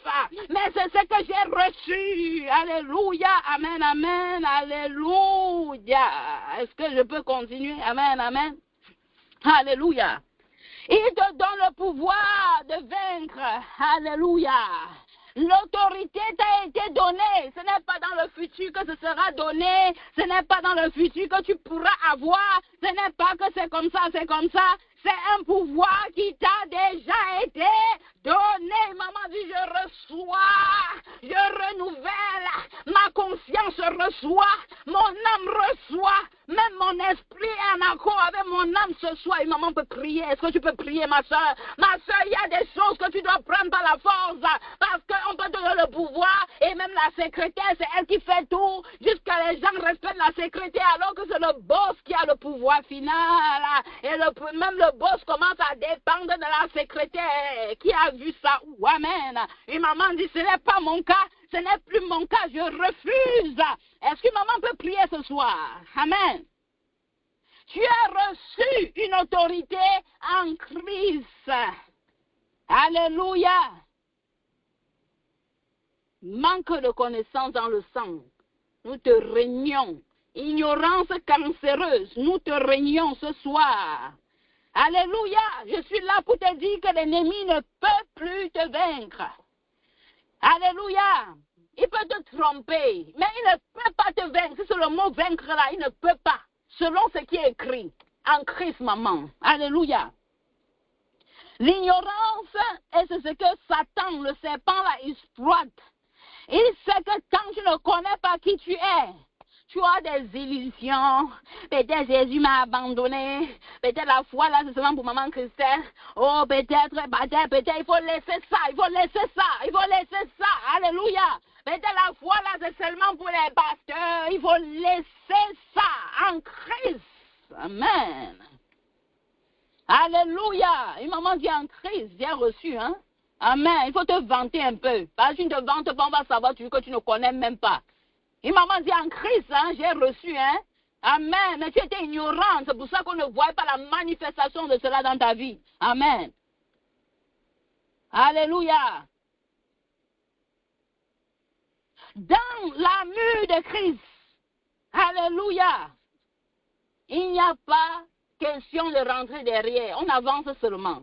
Mais c'est ce que j'ai reçu. Alléluia. Amen, amen. Alléluia. Est-ce que je peux continuer? Amen, amen. Alléluia. Il te donne le pouvoir de vaincre. Alléluia. L'autorité t'a été donnée. Ce n'est pas dans le futur que ce sera donné. Ce n'est pas dans le futur que tu pourras avoir. Ce n'est pas que c'est comme ça, c'est comme ça. C'est un pouvoir qui t'a déjà été donné. Maman dit, je reçois, je renouvelle, ma conscience reçoit, mon âme reçoit, même mon esprit est en accord avec mon âme ce soir. Et maman peut prier. Est-ce que tu peux prier, ma soeur? Ma soeur, il y a des choses que tu dois prendre par la force, parce qu'on peut te donner le pouvoir, et même la secrétaire, c'est elle qui fait tout, jusqu'à les gens respectent la secrétaire, alors que c'est le boss qui a le pouvoir final. Et même le boss commence à dépendre de la secrétaire qui a vu ça. Amen. Et maman dit, ce n'est pas mon cas, ce n'est plus mon cas, je refuse. Est-ce que maman peut prier ce soir? Amen. Tu as reçu une autorité en Christ. Alléluia. Manque de connaissance dans le sang. Nous te régnons. Ignorance cancéreuse. Nous te régnons ce soir. Alléluia. Je suis là pour te dire que l'ennemi ne peut plus te vaincre. Alléluia. Il peut te tromper, mais il ne peut pas te vaincre. C'est le mot vaincre là, il ne peut pas. Selon ce qui est écrit en Christ, maman. Alléluia. L'ignorance, et c'est ce que Satan, le serpent là, exploite. Il sait que tant que tu ne connais pas qui tu es, tu as des illusions. Peut-être Jésus m'a abandonné. Peut-être la foi là, c'est seulement pour maman Christelle. Oh, peut-être, il faut laisser ça, il faut laisser ça, il faut laisser ça. Alléluia. Peut-être la foi là, c'est seulement pour les pasteurs. Il faut laisser ça en Christ. Amen. Alléluia. Et maman dit en Christ, j'ai reçu, hein. Amen. Il faut te vanter un peu. Parce que tu ne te vantes pas, on va savoir que tu ne connais même pas. Et maman dit en Christ, hein, j'ai reçu, hein. Amen. Mais tu étais ignorante. C'est pour ça qu'on ne voit pas la manifestation de cela dans ta vie. Amen. Alléluia. Dans l'amour de Christ. Alléluia. Il n'y a pas question de rentrer derrière. On avance seulement.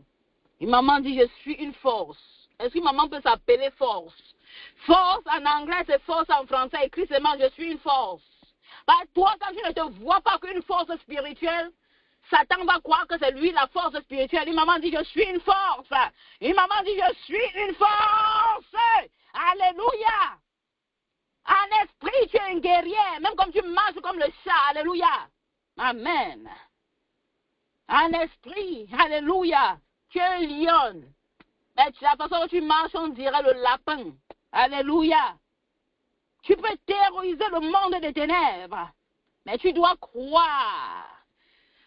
Et maman dit, je suis une force. Est-ce que maman peut s'appeler force? Force en anglais, c'est force en français. Écrit seulement, je suis une force. Bah, toi, quand tu ne te vois pas qu'une force spirituelle, Satan va croire que c'est lui la force spirituelle. Et maman dit, je suis une force. Et maman dit, je suis une force. Alléluia. En esprit, tu es un guerrier. Même comme tu marches comme le chat. Alléluia. Amen. En esprit, alléluia. Tu es un lion. Mais la façon dont tu marches, on dirait le lapin. Alléluia. Tu peux terroriser le monde des ténèbres. Mais tu dois croire.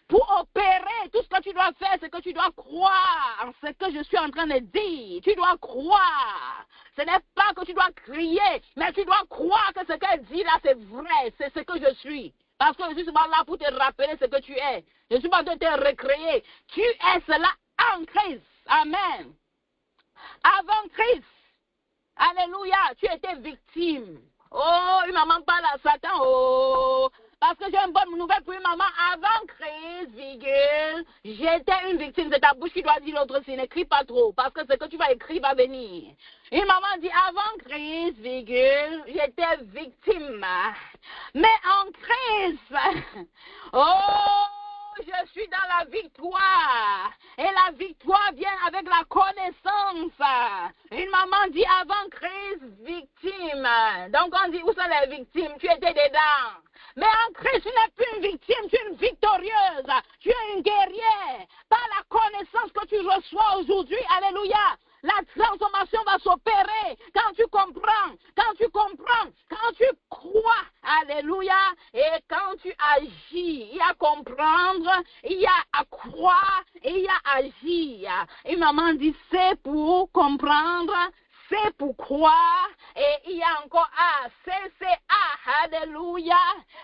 Pour opérer, tout ce que tu dois faire, c'est que tu dois croire en ce que je suis en train de dire. Tu dois croire. Ce n'est pas que tu dois crier, mais tu dois croire que ce qu'elle dit là, c'est vrai. C'est ce que je suis. Parce que je suis souvent là pour te rappeler ce que tu es. Je suis pas de te recréer. Tu es cela en Christ. Amen. Avant Christ. Alléluia. Tu étais victime. Oh, une maman parle à Satan. Oh, parce que j'ai une bonne nouvelle pour une maman. Avant Christ, virgule, j'étais une victime. C'est ta bouche qui doit dire l'autre signe. N'écris pas trop, parce que ce que tu vas écrire va venir. Une maman dit, avant Christ, virgule, j'étais victime. Mais en Christ, oh, je suis dans la victoire. Et la victoire vient avec la connaissance. Une maman dit avant Christ, victime. Donc on dit, où sont les victimes? Tu étais dedans. Mais en Christ, tu n'es plus une victime, tu es une victorieuse. Tu es une guerrière. Par la connaissance que tu reçois aujourd'hui, alléluia. La transformation va s'opérer quand tu comprends, quand tu crois, alléluia, et quand tu agis. Il y a comprendre, il y a à croire, et il y a agir. Une maman dit c'est pour comprendre, c'est pour croire, et il y a encore c'est alléluia.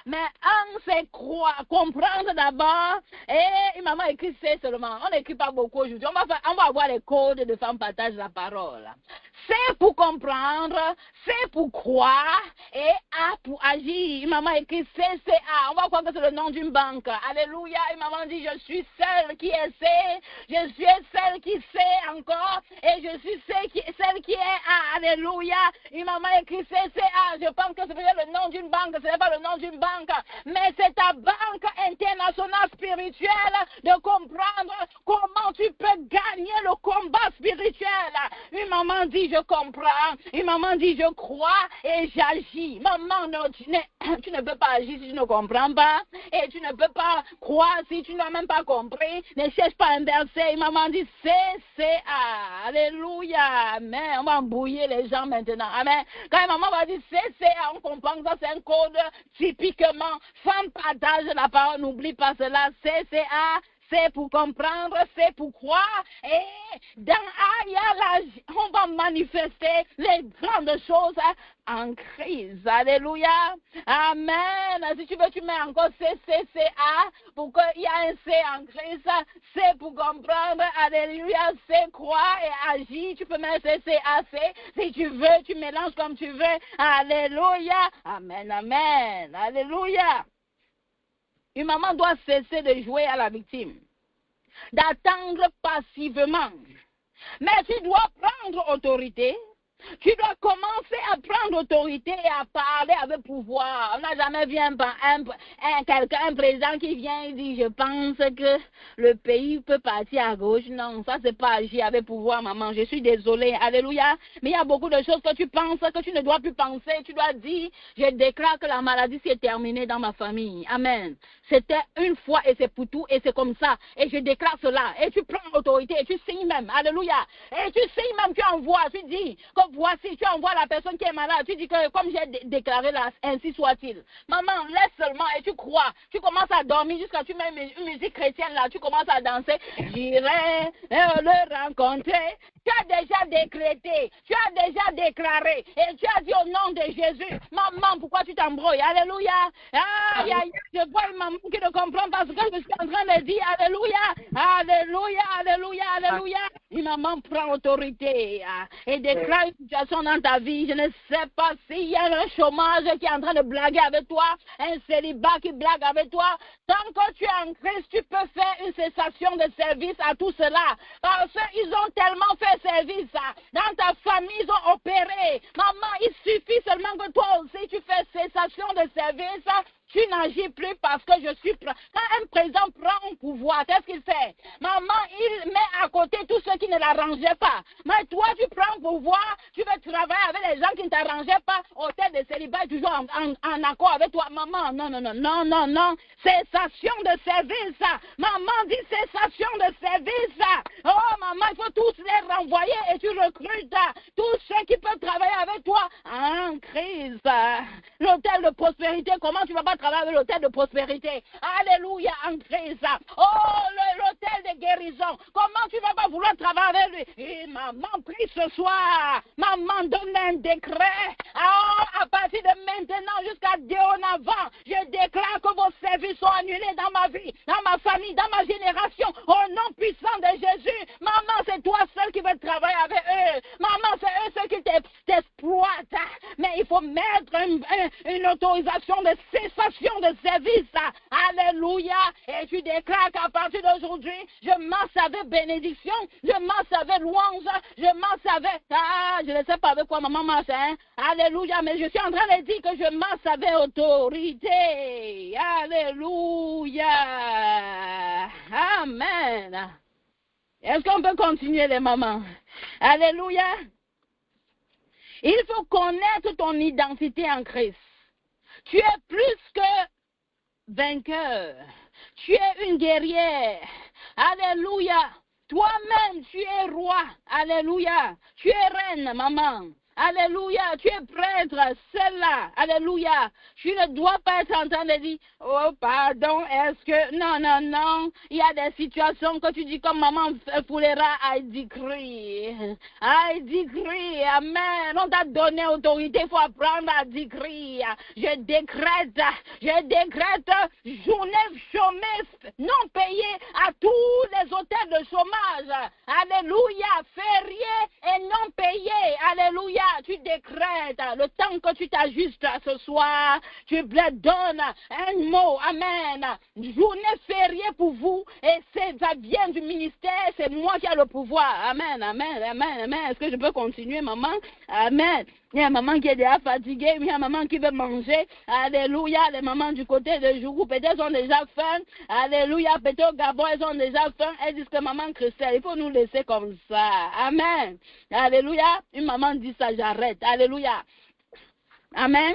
Mais un, c'est croire, comprendre d'abord, et une maman écrit c'est seulement. On n'écrit pas beaucoup aujourd'hui. On va avoir les codes de femmes partagent la parole. C'est pour comprendre, c'est pour croire, et A pour agir. Une maman écrit CCA. On va croire que c'est le nom d'une banque. Alléluia. Une maman dit, je suis celle qui essaie, je suis celle qui sait encore, et je suis celle qui est A. Alléluia. Une maman écrit CCA. Je pense que c'est peut-être le nom d'une banque. Ce n'est pas le nom d'une banque, mais c'est ta banque internationale spirituelle de comprendre comment tu peux gagner le combat spirituel. Une maman dit, je comprends. Une maman dit, je crois et j'agis. Maman, non, tu ne peux pas agir si tu ne comprends pas. Et tu ne peux pas croire si tu n'as même pas compris. Ne cherche pas un verset. Une maman dit, CCA. Alléluia. Amen. On va embrouiller les gens maintenant. Amen. Quand une maman va dire CCA, on comprend que ça c'est un code typiquement. Femme partage la parole. N'oublie pas cela. CCA. C'est pour comprendre, c'est pour croire. Et dans on va manifester les grandes choses en crise. Alléluia. Amen. Si tu veux, tu mets encore CCCA pour qu'il y ait un C en crise. C'est pour comprendre. Alléluia. C'est croire et agir. Tu peux mettre CCAC. Si tu veux, tu mélanges comme tu veux. Alléluia. Amen. Amen. Alléluia. Une maman doit cesser de jouer à la victime, d'attendre passivement. Mais tu dois prendre autorité. Tu dois commencer à prendre autorité et à parler avec pouvoir. On n'a jamais vu un président qui vient et dit, je pense que le pays peut partir à gauche. Non, ça c'est pas agir avec pouvoir, maman. Je suis désolée. Alléluia. Mais il y a beaucoup de choses que tu penses que tu ne dois plus penser. Tu dois dire, je déclare que la maladie s'est terminée dans ma famille. Amen. C'était une fois et c'est pour tout et c'est comme ça. Et je déclare cela. Et tu prends autorité et tu signes même. Alléluia. Et tu signes même, tu envoies. Tu dis que voici, tu envoies la personne qui est malade. Tu dis que comme j'ai déclaré là, ainsi soit-il. Maman, laisse seulement et tu crois. Tu commences à dormir jusqu'à tu mets une musique chrétienne là. Tu commences à danser. J'irai le rencontrer. Tu as déjà décrété. Tu as déjà déclaré. Et tu as dit au nom de Jésus. Maman, pourquoi tu t'embrouilles? Alléluia. Je vois une maman qui ne comprend pas ce que je suis en train de dire. Alléluia. Alléluia. Alléluia. Alléluia. Une maman prend autorité et déclare une situation dans ta vie. Je ne sais pas s'il y a un chômage qui est en train de blaguer avec toi, un célibat qui blague avec toi. Tant que tu es en Christ, tu peux faire une cessation de service à tout cela. Parce qu'ils ont tellement fait service. Dans ta famille, ils ont opéré. Maman, il suffit seulement que toi aussi, tu fais cessation de service. Tu n'agis plus parce que je suis... Quand un président prend un pouvoir, qu'est-ce qu'il fait? Maman, il met à côté tous ceux qui ne l'arrangeaient pas. Mais toi, tu prends pouvoir, tu veux travailler avec les gens qui ne t'arrangeaient pas. Hôtel de célibat est toujours en accord avec toi. Maman, non. Cessation de service. Maman dit cessation de service. Oh, maman, il faut tous les renvoyer et tu recrutes tous ceux qui peuvent travailler avec toi en crise. L'hôtel de prospérité, comment tu ne vas pas travailler avec l'hôtel de prospérité? Alléluia, en crise. Oh, l'hôtel de guérison, comment tu ne vas pas vouloir travailler avec lui? Et maman, prie ce soir. Maman, donne un décret. Oh, à partir de maintenant jusqu'à dorénavant, je déclare que vos services sont annulés dans ma vie, dans ma famille, dans ma génération, au nom puissant de Jésus. Maman, c'est toi seul qui veux travailler avec eux. Maman, c'est eux ceux qui t'exploitent. mais il faut mettre une autorisation de cessation de service. Alléluia. Et tu déclares qu'à partir d'aujourd'hui, je m'en savais bénédiction, je m'en savais louange, je m'en savais, je ne sais pas avec quoi maman marche, hein. Alléluia, mais je suis en train de dire que je m'en savais autorité. Alléluia. Amen. Est-ce qu'on peut continuer les mamans? Alléluia. Il faut connaître ton identité en Christ. Tu es plus que vainqueur. Tu es une guerrière. Alléluia. Toi-même, tu es roi. Alléluia. Tu es reine, maman. Alléluia, tu es prêtre, celle-là, alléluia. Tu ne dois pas être en train de dire, oh pardon, est-ce que, non, il y a des situations que tu dis comme maman Foulera, I decree, amen. On t'a donné autorité, il faut apprendre à décrire. Je décrète journée chômiste non payée à tous les hôtels de chômage, alléluia, férié et non payé, alléluia. Tu décrètes le temps que tu t'ajustes ce soir, tu donnes un mot, amen. Journée fériée pour vous, et ça vient du ministère, c'est moi qui ai le pouvoir, amen. Est-ce que je peux continuer, maman? Amen. Il y a maman qui est déjà fatiguée, il y a maman qui veut manger, alléluia. Les mamans du côté de Jougou, peut-être ont déjà faim, alléluia. Peut-être au Gabon, elles ont déjà faim, elles disent que maman Christelle, il faut nous laisser comme ça, amen. Alléluia. Une maman dit ça, j'arrête, alléluia. Amen.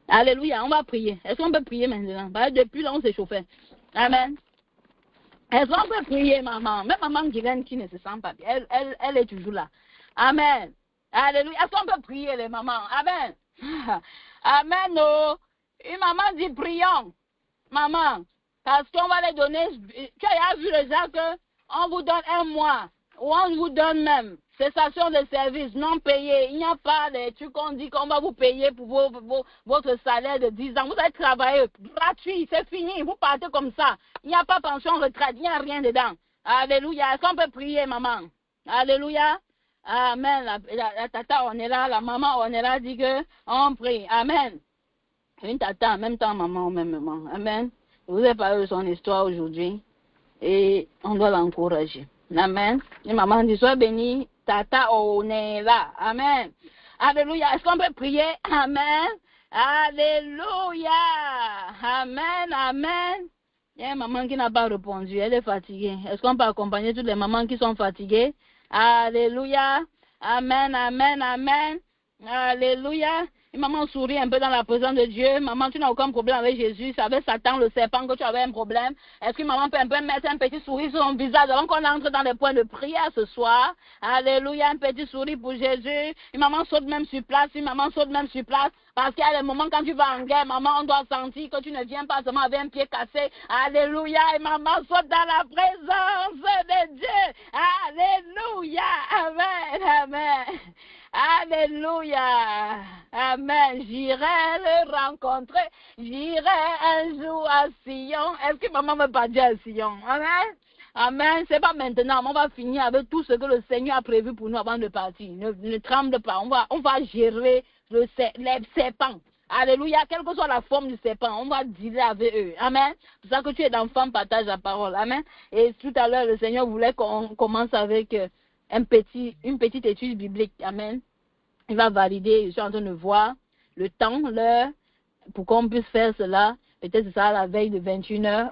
Alléluia, on va prier. Est-ce qu'on peut prier maintenant? Parce que depuis là, on s'est chauffé. Amen. Est-ce qu'on peut prier, maman? Même maman Guylaine qui ne se sent pas bien, elle est toujours là. Amen. Alléluia. Est-ce qu'on peut prier, les mamans? Amen. Amen. Oh. Une maman dit prions. Maman, parce qu'on va les donner. Tu as vu déjà qu'on vous donne un mois, ou on vous donne même cessation de service non payé. Il n'y a pas de trucs qu'on dit qu'on va vous payer pour votre salaire de 10 ans. Vous allez travailler gratuit, c'est fini. Vous partez comme ça. Il n'y a pas pension retraite, il n'y a rien dedans. Alléluia. Est-ce qu'on peut prier, maman? Alléluia. Amen. La tata, on est là. La maman, on est là, dit que on prie. Amen. Une tata, en même temps, maman, en même moment. Amen. Je vous ai parlé de son histoire aujourd'hui. Et on doit l'encourager. Amen. Et maman dit, sois bénie. Tata, on est là. Amen. Alléluia. Est-ce qu'on peut prier? Amen. Alléluia. Amen. Il y a une maman qui n'a pas répondu. Elle est fatiguée. Est-ce qu'on peut accompagner toutes les mamans qui sont fatiguées? Alléluia. Amen. Alléluia. Une maman sourit un peu dans la présence de Dieu. Maman, tu n'as aucun problème avec Jésus. C'est avec Satan, le serpent, que tu avais un problème. Est-ce que maman peut un peu mettre un petit sourire sur son visage avant qu'on entre dans les points de prière ce soir? Alléluia, un petit sourire pour Jésus. Une maman saute même sur place. Parce qu'il y a des moments quand tu vas en guerre, maman, on doit sentir que tu ne viens pas seulement avec un pied cassé. Alléluia. Et maman saute dans la présence de Dieu. Alléluia. Amen. Alléluia. Amen. J'irai le rencontrer. J'irai un jour à Sion. Est-ce que maman me pas dire à Sion? Amen. C'est pas maintenant. On va finir avec tout ce que le Seigneur a prévu pour nous avant de partir. Ne tremble pas. On va gérer les serpents. Alléluia. Quelle que soit la forme du serpent, on va dealer avec eux. Amen. C'est pour ça que tu es d'enfant, partage la parole. Amen. Et tout à l'heure, le Seigneur voulait qu'on commence avec une petite étude biblique. Amen. Il va valider, je suis en train de voir le temps, l'heure, pour qu'on puisse faire cela. Peut-être c'est ça, la veille de 21h,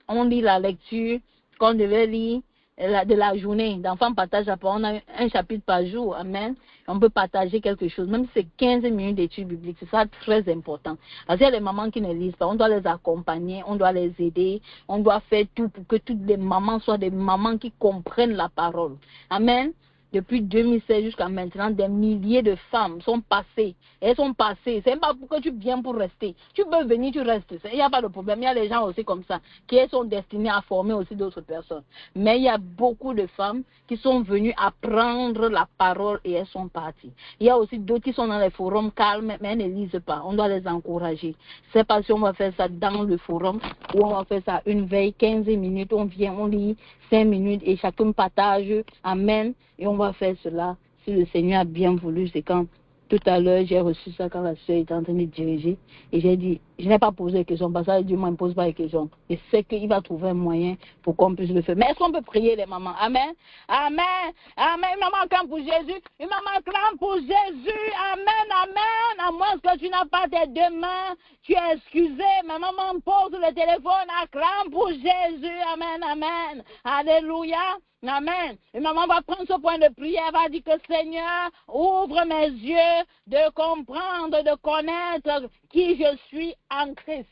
on lit la lecture qu'on devait lire de la journée. D'enfants partage la parole, on a un chapitre par jour. Amen. On peut partager quelque chose, même si c'est 15 minutes d'études bibliques, c'est ça très important. Parce qu'il y a les mamans qui ne lisent pas, on doit les accompagner, on doit les aider, on doit faire tout pour que toutes les mamans soient des mamans qui comprennent la parole. Amen. Depuis 2016 jusqu'à maintenant, des milliers de femmes sont passées. Elles sont passées. C'est pas pour que tu viennes pour rester. Tu peux venir, tu restes. Il n'y a pas de problème. Il y a des gens aussi comme ça qui sont destinés à former aussi d'autres personnes. Mais il y a beaucoup de femmes qui sont venues apprendre la parole et elles sont parties. Il y a aussi d'autres qui sont dans les forums calmes, mais elles ne lisent pas. On doit les encourager. C'est pas si on va faire ça dans le forum ou on va faire ça une veille, 15 minutes, on vient, on lit 5 minutes et chacun partage. Amen. Et on va faire cela. Si le Seigneur a bien voulu, c'est quand tout à l'heure, j'ai reçu ça quand la soeur était en train de diriger. Et j'ai dit, je n'ai pas posé de questions parce que Dieu ne me pose pas de questions. Et c'est qu'il va trouver un moyen pour qu'on puisse le faire. Mais est-ce qu'on peut prier les mamans? Amen. Amen. Amen. Une maman acclame pour Jésus. Une maman acclame pour Jésus. Amen. Amen. À moins que tu n'as pas tes deux mains, tu es excusé. Ma maman pose le téléphone. Acclame pour Jésus. Amen. Amen. Alléluia. Amen. Et maman va prendre ce point de prière, va dire que Seigneur, ouvre mes yeux de comprendre, de connaître qui je suis en Christ.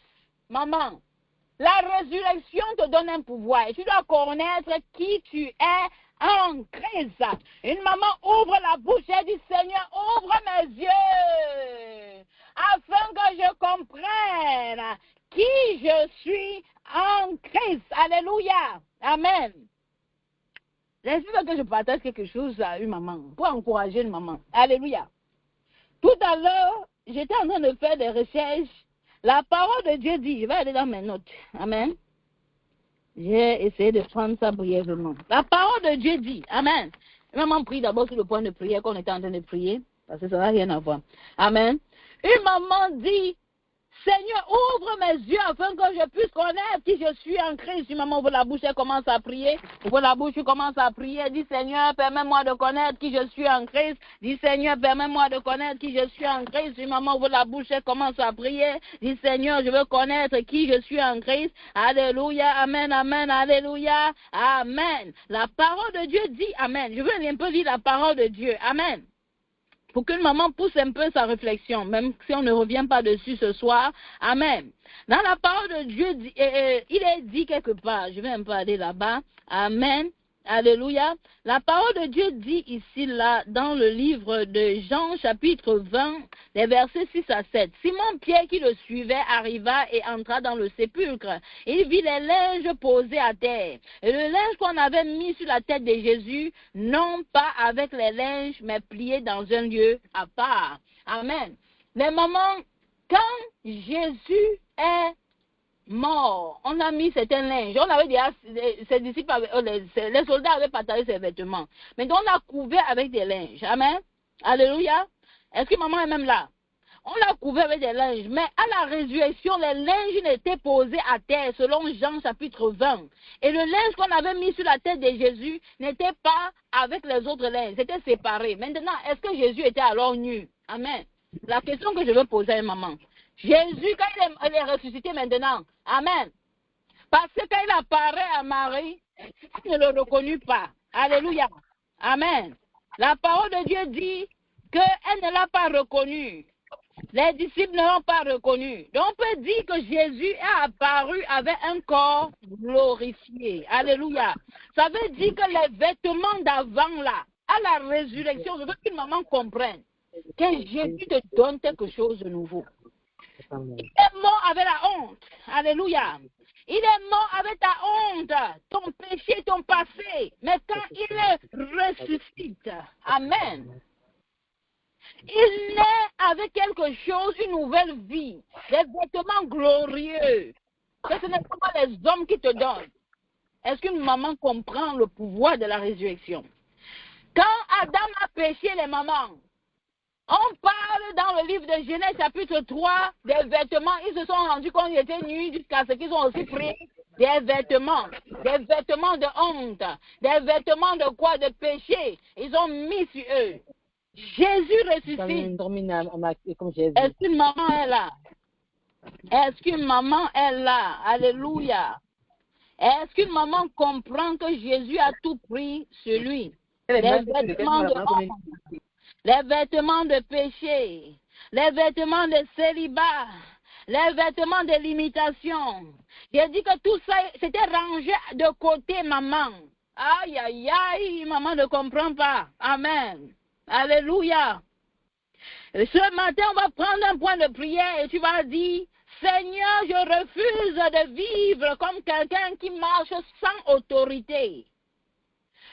Maman, la résurrection te donne un pouvoir et tu dois connaître qui tu es en Christ. Une maman ouvre la bouche et dit Seigneur, ouvre mes yeux afin que je comprenne qui je suis en Christ. Alléluia. Amen. J'espère que je partage quelque chose à une maman, pour encourager une maman. Alléluia. Tout à l'heure, j'étais en train de faire des recherches. La parole de Dieu dit, je vais aller dans mes notes. Amen. J'ai essayé de prendre ça brièvement. La parole de Dieu dit, Amen. Maman prie d'abord sur le point de prière qu'on était en train de prier, parce que ça n'a rien à voir. Amen. Une maman dit, Seigneur, ouvre mes yeux afin que je puisse connaître qui je suis en Christ. Une maman ouvre la bouche, elle commence à prier. Ouvre la bouche, tu commences à prier. Dis Seigneur, permets-moi de connaître qui je suis en Christ. Dis Seigneur, permets-moi de connaître qui je suis en Christ. Une maman ouvre la bouche, elle commence à prier. Dis Seigneur, je veux connaître qui je suis en Christ. Alléluia, amen, amen, alléluia, amen. La parole de Dieu dit amen. Je veux un peu lire la parole de Dieu. Amen. Pour qu'une maman pousse un peu sa réflexion, même si on ne revient pas dessus ce soir. Amen. Dans la parole de Dieu, il est dit quelque part, je vais un peu aller là-bas. Amen. Alléluia. La parole de Dieu dit ici, là, dans le livre de Jean, chapitre 20, les versets 6 à 7. Simon-Pierre, qui le suivait, arriva et entra dans le sépulcre. Il vit les linges posés à terre. Et le linge qu'on avait mis sur la tête de Jésus, non pas avec les linges, mais plié dans un lieu à part. Amen. Les mamans, quand Jésus est mort, on a mis certains linges. On avait déjà, ses disciples, les soldats avaient partagé ses vêtements. Mais on l'a couvert avec des linges. Amen. Alléluia. Est-ce que maman est même là? On l'a couvert avec des linges. Mais à la résurrection, les linges n'étaient posés à terre, selon Jean chapitre 20. Et le linge qu'on avait mis sur la tête de Jésus n'était pas avec les autres linges. C'était séparé. Maintenant, est-ce que Jésus était alors nu? Amen. La question que je veux poser à une maman. Jésus, quand il est ressuscité maintenant, amen. Parce que quand il apparaît à Marie, elle ne le reconnut pas. Alléluia. Amen. La parole de Dieu dit qu'elle ne l'a pas reconnu. Les disciples ne l'ont pas reconnu. Donc on peut dire que Jésus est apparu avec un corps glorifié. Alléluia. Ça veut dire que les vêtements d'avant là, à la résurrection, je veux qu'une maman comprenne que Jésus te donne quelque chose de nouveau. Il est mort avec la honte. Alléluia. Il est mort avec ta honte, ton péché, ton passé. Mais quand il ressuscite, amen, il naît avec quelque chose, une nouvelle vie, des vêtements glorieux. Que ce n'est pas les hommes qui te donnent. Est-ce qu'une maman comprend le pouvoir de la résurrection? Quand Adam a péché, les mamans, on parle dans le livre de Genèse chapitre 3 des vêtements. Ils se sont rendus compte qu'ils étaient nus jusqu'à ce qu'ils ont aussi pris des vêtements de honte, des vêtements de quoi? De péché. Ils ont mis sur eux. Jésus ressuscite. Est-ce qu'une maman est là? Est-ce qu'une maman est là? Alléluia. Est-ce qu'une maman comprend que Jésus a tout pris sur lui? Les vêtements de honte, les vêtements de péché, les vêtements de célibat, les vêtements de limitation. J'ai dit que tout ça, c'était rangé de côté, maman. Aïe, aïe, aïe, maman ne comprend pas. Amen. Alléluia. Ce matin, on va prendre un point de prière et tu vas dire, Seigneur, je refuse de vivre comme quelqu'un qui marche sans autorité.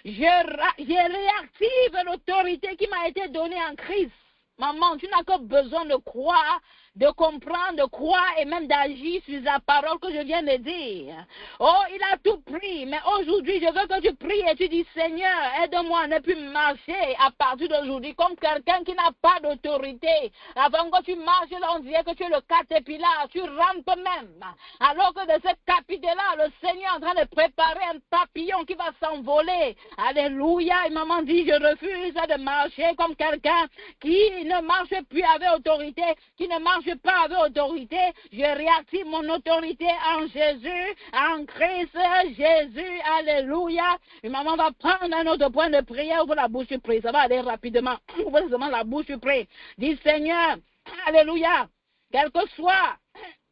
Je réactive l'autorité qui m'a été donnée en Christ. Maman, tu n'as que besoin de croire, de comprendre, de croire et même d'agir sur la parole que je viens de dire. Oh, il a tout pris, mais aujourd'hui, je veux que tu pries et tu dis, Seigneur, aide-moi à ne plus marcher à partir d'aujourd'hui comme quelqu'un qui n'a pas d'autorité. Avant que tu marches, là, on dirait que tu es le caterpillar, tu rampes même. Alors que de cette capitale-là, le Seigneur est en train de préparer un papillon qui va s'envoler. Alléluia. Et maman dit, je refuse de marcher comme quelqu'un qui ne marche plus avec autorité, qui ne marche pas avec autorité. Je réactive mon autorité en Jésus, en Christ Jésus. Alléluia. Et maman va prendre un autre point de prière. Ouvre la bouche, prie. Ça va aller rapidement. Ouvre seulement la bouche, prie. Dis, Seigneur, alléluia, quel que soit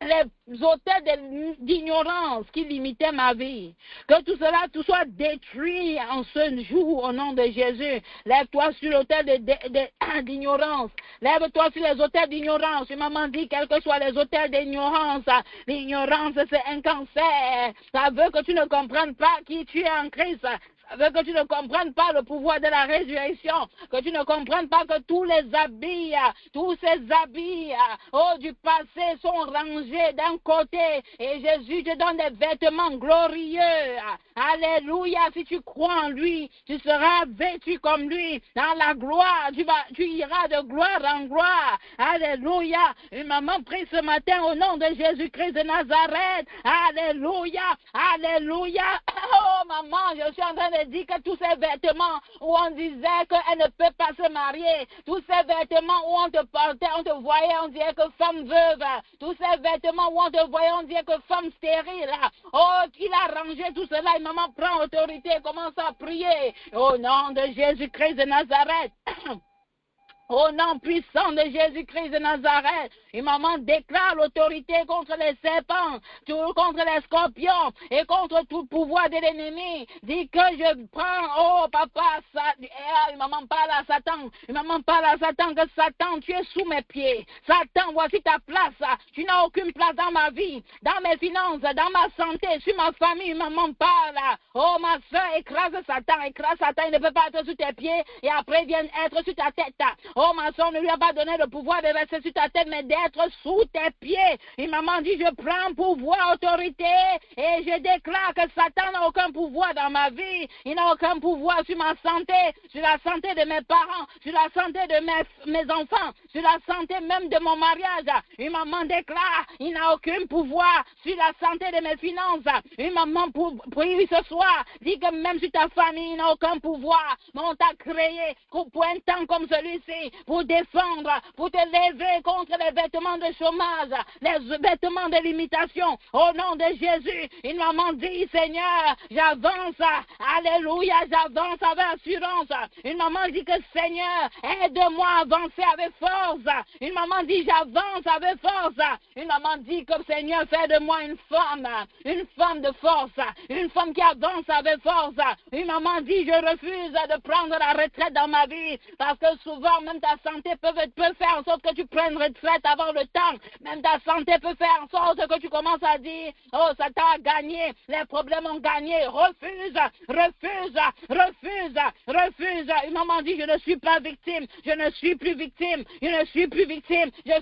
les autels d'ignorance qui limitaient ma vie, que tout cela tout soit détruit en ce jour au nom de Jésus. Lève-toi sur l'autel d'ignorance. Lève-toi sur les autels d'ignorance. Maman dit, quels que soient les autels d'ignorance, l'ignorance c'est un cancer. Ça veut que tu ne comprennes pas qui tu es en Christ. Ça veut que tu ne comprennes pas le pouvoir de la résurrection, que tu ne comprennes pas que tous les habits, tous ces habits du passé sont rangés d'un côté et Jésus te donne des vêtements glorieux. Alléluia, si tu crois en lui, tu seras vêtu comme lui dans la gloire, tu iras de gloire en gloire. Alléluia, une maman prie ce matin au nom de Jésus-Christ de Nazareth. Alléluia, alléluia. Oh maman, je suis en train de dire que tous ces vêtements où on disait qu'elle ne peut pas se marier, tous ces vêtements où on te portait, on te voyait, on dirait que femme veuve, tous ces vêtements où on te voyait, on dirait que femme stérile, oh, il a rangé tout cela et maman prend autorité, commence à prier au nom de Jésus-Christ de Nazareth. Au nom puissant de Jésus-Christ de Nazareth, et maman déclare l'autorité contre les serpents, contre les scorpions et contre tout pouvoir de l'ennemi. Dit que je prends, oh papa, maman parle à Satan, maman parle à Satan que Satan, tu es sous mes pieds. Satan, voici ta place. Tu n'as aucune place dans ma vie, dans mes finances, dans ma santé, sur ma famille. Maman parle. Oh ma soeur, écrase Satan, il ne peut pas être sous tes pieds et après vient être sur ta tête. Oh, ma soeur ne lui a pas donné le pouvoir de rester sur ta tête, mais d'être sous tes pieds. Et maman dit, je prends pouvoir, autorité, et je déclare que Satan n'a aucun pouvoir dans ma vie. Il n'a aucun pouvoir sur ma santé, sur la santé de mes parents, sur la santé de mes enfants, sur la santé même de mon mariage. Une maman déclare, il n'a aucun pouvoir sur la santé de mes finances. Une maman prie ce soir, dit que même sur ta famille, il n'a aucun pouvoir. Mais on t'a créé pour un temps comme celui-ci, pour défendre, pour te lever contre les vêtements de chômage, les vêtements de limitation. Au nom de Jésus, une maman dit, Seigneur, j'avance, alléluia, j'avance avec assurance. Une maman dit que Seigneur, aide-moi à avancer avec force. Une maman dit, j'avance avec force. Une maman dit que Seigneur, fais de moi une femme de force, une femme qui avance avec force. Une maman dit, je refuse de prendre la retraite dans ma vie, parce que souvent, même ta santé peut faire en sorte que tu prennes retraite avant le temps. Même ta santé peut faire en sorte que tu commences à dire, oh, Satan a gagné, les problèmes ont gagné. Refuse. Une maman dit, je ne suis pas victime, je ne suis plus victime, je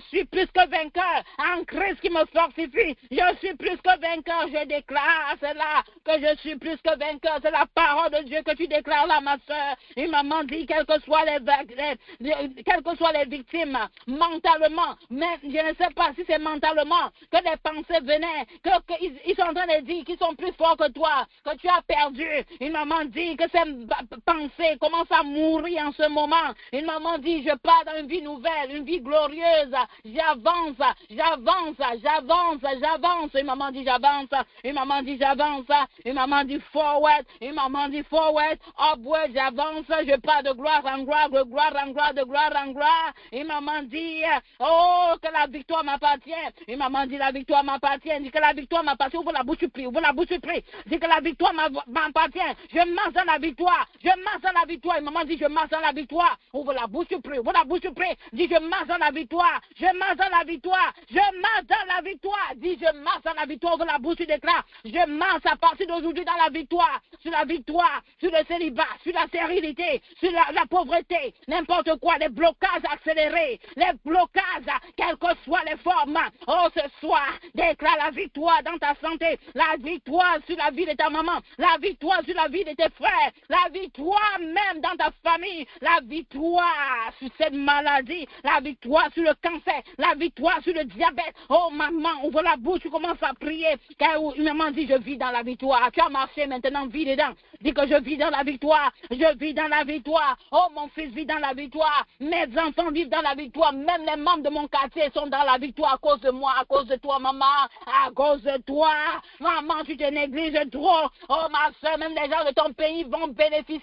suis plus que vainqueur. En Christ qui me fortifie, je suis plus que vainqueur. Je déclare cela, que je suis plus que vainqueur. C'est la parole de Dieu que tu déclares là, ma soeur. Une maman dit, quelles que soient les victimes, mentalement, mais je ne sais pas si c'est mentalement que les pensées venaient, qu'ils sont en train de dire qu'ils sont plus forts que toi, que tu as perdu. Une maman dit que ces pensées commencent à mourir en ce moment. Une maman dit, je pars dans une vie nouvelle, une vie glorieuse. J'avance. Une maman dit, j'avance. Une maman dit, j'avance. Une maman dit, forward. Une maman dit, forward. Upward, j'avance. Je pars de gloire en gloire, de gloire en gloire, de gloire en gloire. Une maman dit, oh, que la victoire m'appartient. Une maman dit, la victoire m'appartient. Dit que la victoire m'appartient. Ouvre la bouche, prie. Dit que la victoire m'appartient. Je marche dans la victoire. Une maman dit, je marche dans la victoire. Ouvre la bouche, prie. Dit, je marche dans la victoire. Dit, je marche dans la victoire. Ouvre la bouche, déclare. Je marche à partir d'aujourd'hui dans la victoire, sur le célibat, sur la stérilité, sur la pauvreté, n'importe quoi. soit les blocages accélérés, les blocages, quelles que soient les formes. Oh, ce soir, déclare la victoire dans ta santé, la victoire sur la vie de ta maman, la victoire sur la vie de tes frères, la victoire même dans ta famille, la victoire sur cette maladie, la victoire sur le cancer, la victoire sur le diabète. Oh, maman, ouvre la bouche, tu commences à prier. Car une maman dit, je vis dans la victoire. Tu as marché, maintenant, vis dedans. Dis que je vis dans la victoire, je vis dans la victoire. Oh, mon fils vit dans la victoire. Mes enfants vivent dans la victoire. Même les membres de mon quartier sont dans la victoire à cause de moi, à cause de toi, maman, à cause de toi. Maman, tu te négliges trop. Oh, ma soeur, même les gens de ton pays vont bénéficier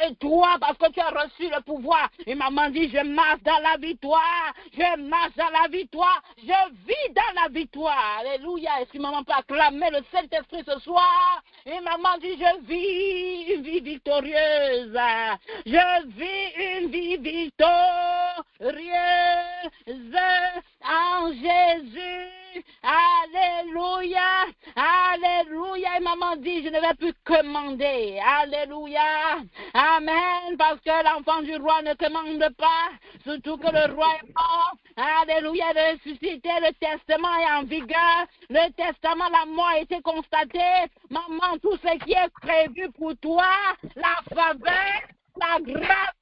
de toi parce que tu as reçu le pouvoir. Et maman dit, je marche dans la victoire. Je marche dans la victoire. Je vis dans la victoire. Alléluia. Est-ce que maman peut acclamer le Saint-Esprit ce soir? Et maman dit, je vis une vie victorieuse. Je vis une vie victorieuse en Jésus. Alléluia. Alléluia. Et maman dit, je ne vais plus commander. Alléluia. Amen. Parce que l'enfant du roi ne commande pas. Surtout que le roi est mort. Alléluia. Il est ressuscité. Le testament est en vigueur. Le testament, la mort a été constatée. Maman, tout ce qui est prévu pour toi, la faveur, la grâce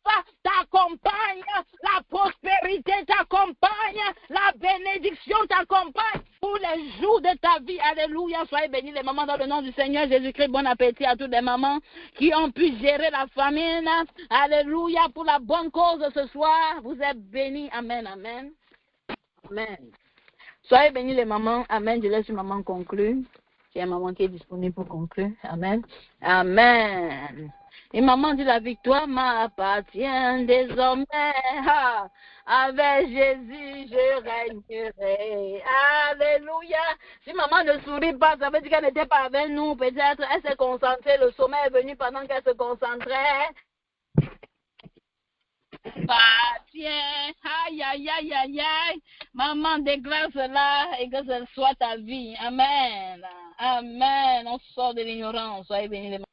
t'accompagne, la prospérité t'accompagne, la bénédiction t'accompagne pour les jours de ta vie. Alléluia, soyez bénis les mamans dans le nom du Seigneur Jésus-Christ. Bon appétit à toutes les mamans qui ont pu gérer la famine. Alléluia, pour la bonne cause ce soir. Vous êtes bénis. Amen, amen. Amen. Soyez bénis les mamans. Amen. Je laisse une maman conclure. Il y a une maman qui est disponible pour conclure. Amen. Amen. Et maman dit, la victoire m'appartient désormais. Ah, avec Jésus, je régnerai. Alléluia. Si maman ne sourit pas, ça veut dire qu'elle n'était pas avec nous. Peut-être elle s'est concentrée. Le sommeil est venu pendant qu'elle se concentrait. Tiens, aïe, aïe, aïe, aïe, aïe. Maman déclare cela et que ce soit ta vie. Amen. Amen. On sort de l'ignorance. Soyez bénis les mamans.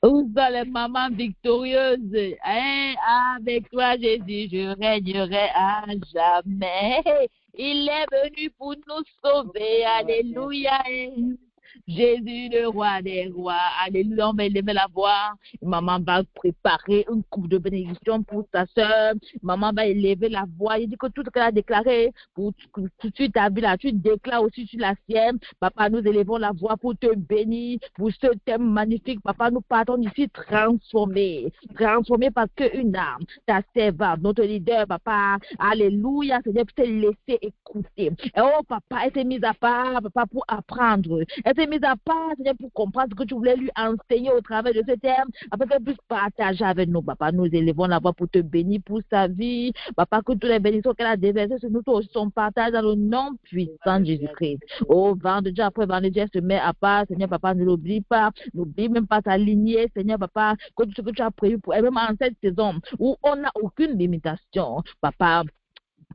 Où sont les mamans victorieuses? Hein? Avec toi, Jésus, je régnerai à jamais. Il est venu pour nous sauver. Alléluia. Jésus, le roi des rois. Alléluia, on va élever la voix. Maman va préparer une coupe de bénédiction pour ta soeur. Maman va élever la voix. Il dit que tout ce qu'elle a déclaré, pour tout de suite, ta vie là, tu déclares aussi sur la sienne. Papa, nous élevons la voix pour te bénir, pour ce thème magnifique. Papa, nous partons ici transformés. Transformés parce qu'une âme, ta servante, notre leader, papa. Alléluia, Seigneur, pour te laisser écouter. Et oh, papa, elle s'est mise à part, papa, pour apprendre. Elle s'est mise à part, Seigneur, pour comprendre ce que tu voulais lui enseigner au travers de ce terme, afin qu'elle puisse partager avec nous, papa. Nous élevons la voix pour te bénir pour sa vie, papa, que toutes les bénédictions qu'elle a déversées sur nous aussi sont partagées dans le nom puissant de Jésus-Christ. Oh, vendredi après vendredi, elle se met à part, Seigneur, papa, ne l'oublie pas, n'oublie même pas ta lignée, Seigneur, papa, que tout ce que tu as prévu pour elle, même en cette saison où on n'a aucune limitation, papa,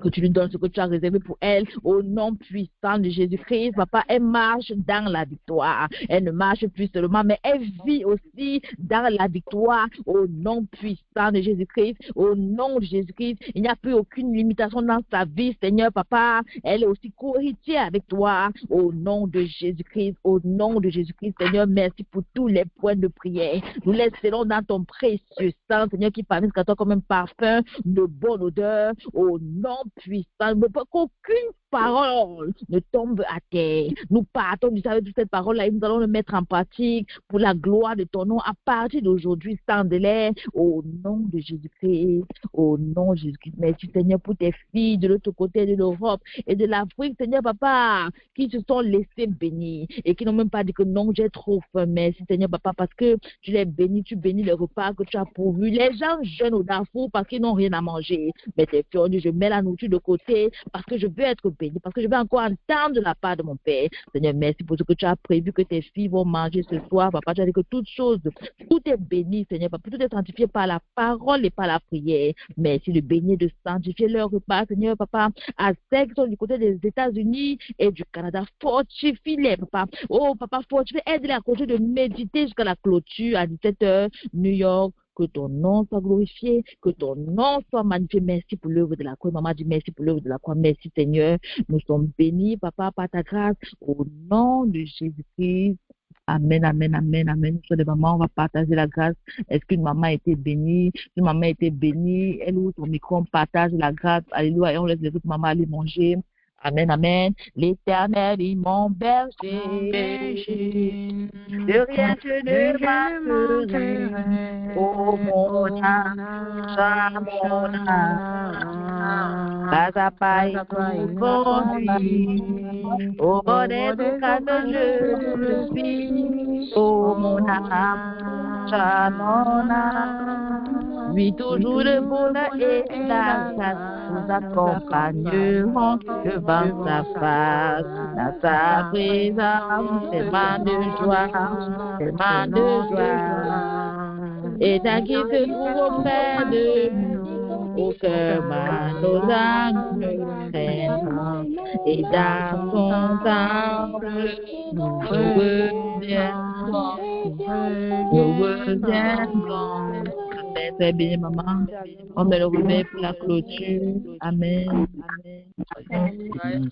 que tu lui donnes ce que tu as réservé pour elle, au nom puissant de Jésus-Christ. Papa, elle marche dans la victoire. Elle ne marche plus seulement, mais elle vit aussi dans la victoire, au nom puissant de Jésus-Christ. Au nom de Jésus-Christ, il n'y a plus aucune limitation dans sa vie, Seigneur, papa. Elle est aussi co-héritière avec toi, au nom de Jésus-Christ. Au nom de Jésus-Christ, Seigneur, merci pour tous les points de prière. Nous laissons dans ton précieux sang, Seigneur, qui parmi à toi comme un parfum de bonne odeur, au nom puissant, qu'aucune parole ne tombe à terre. Nous partons du savoir de cette parole-là et nous allons le mettre en pratique pour la gloire de ton nom à partir d'aujourd'hui sans délai, au nom de Jésus-Christ, au nom de Jésus-Christ. Merci Seigneur pour tes filles de l'autre côté de l'Europe et de l'Afrique, Seigneur papa, qui se sont laissés bénir et qui n'ont même pas dit que non, j'ai trop faim. Merci Seigneur papa, parce que tu les bénis, tu bénis les repas que tu as pourvus. Les gens jeûnent au Darfour parce qu'ils n'ont rien à manger. Mais tes filles ont dit, je mets la nourriture nourriture de côté, parce que je veux être béni, parce que je veux encore entendre de la part de mon Père. Seigneur, merci pour ce que tu as prévu que tes filles vont manger ce soir. Papa, tu as dit que toutes choses, tout est béni, Seigneur. Papa, tout est sanctifié par la parole et par la prière. Merci de bénir, de sanctifier leur repas, Seigneur, Papa, à celles qui sont du côté des États-Unis et du Canada. Fortifie-les, Papa. Oh, Papa, fortifie, aide-les à continuer de méditer jusqu'à la clôture à 17h, New York. Que ton nom soit glorifié, que ton nom soit magnifié. Merci pour l'œuvre de la croix. Maman dit merci pour l'œuvre de la croix. Merci, Seigneur. Nous sommes bénis, Papa, par ta grâce. Au nom de Jésus-Christ. Amen, amen, amen, amen. Sur les mamans, on va partager la grâce. Est-ce qu'une maman a été bénie? Une maman a été bénie. Elle ouvre son micro, on partage la grâce. Alléluia. Et on laisse les autres mamans aller manger. Amen, amen. L'Éternel est mon berger. De rien je ne manquerai. Oh mon âme, pas à pas il conduit. Au bord des eaux calmes je suis. Oh mon âme, mon âme. Lui toujours le bonheur et la grâce nous accompagneront devant sa face, dans sa présence, tellement de joie, tellement de joie. Et tant qu'il se trouve auprès de nous, aucun mal nos âmes ne craignent. Et dans son temple, nous reviendrons. Très bien, maman. On met le réveil pour la clôture. Amen. Amen.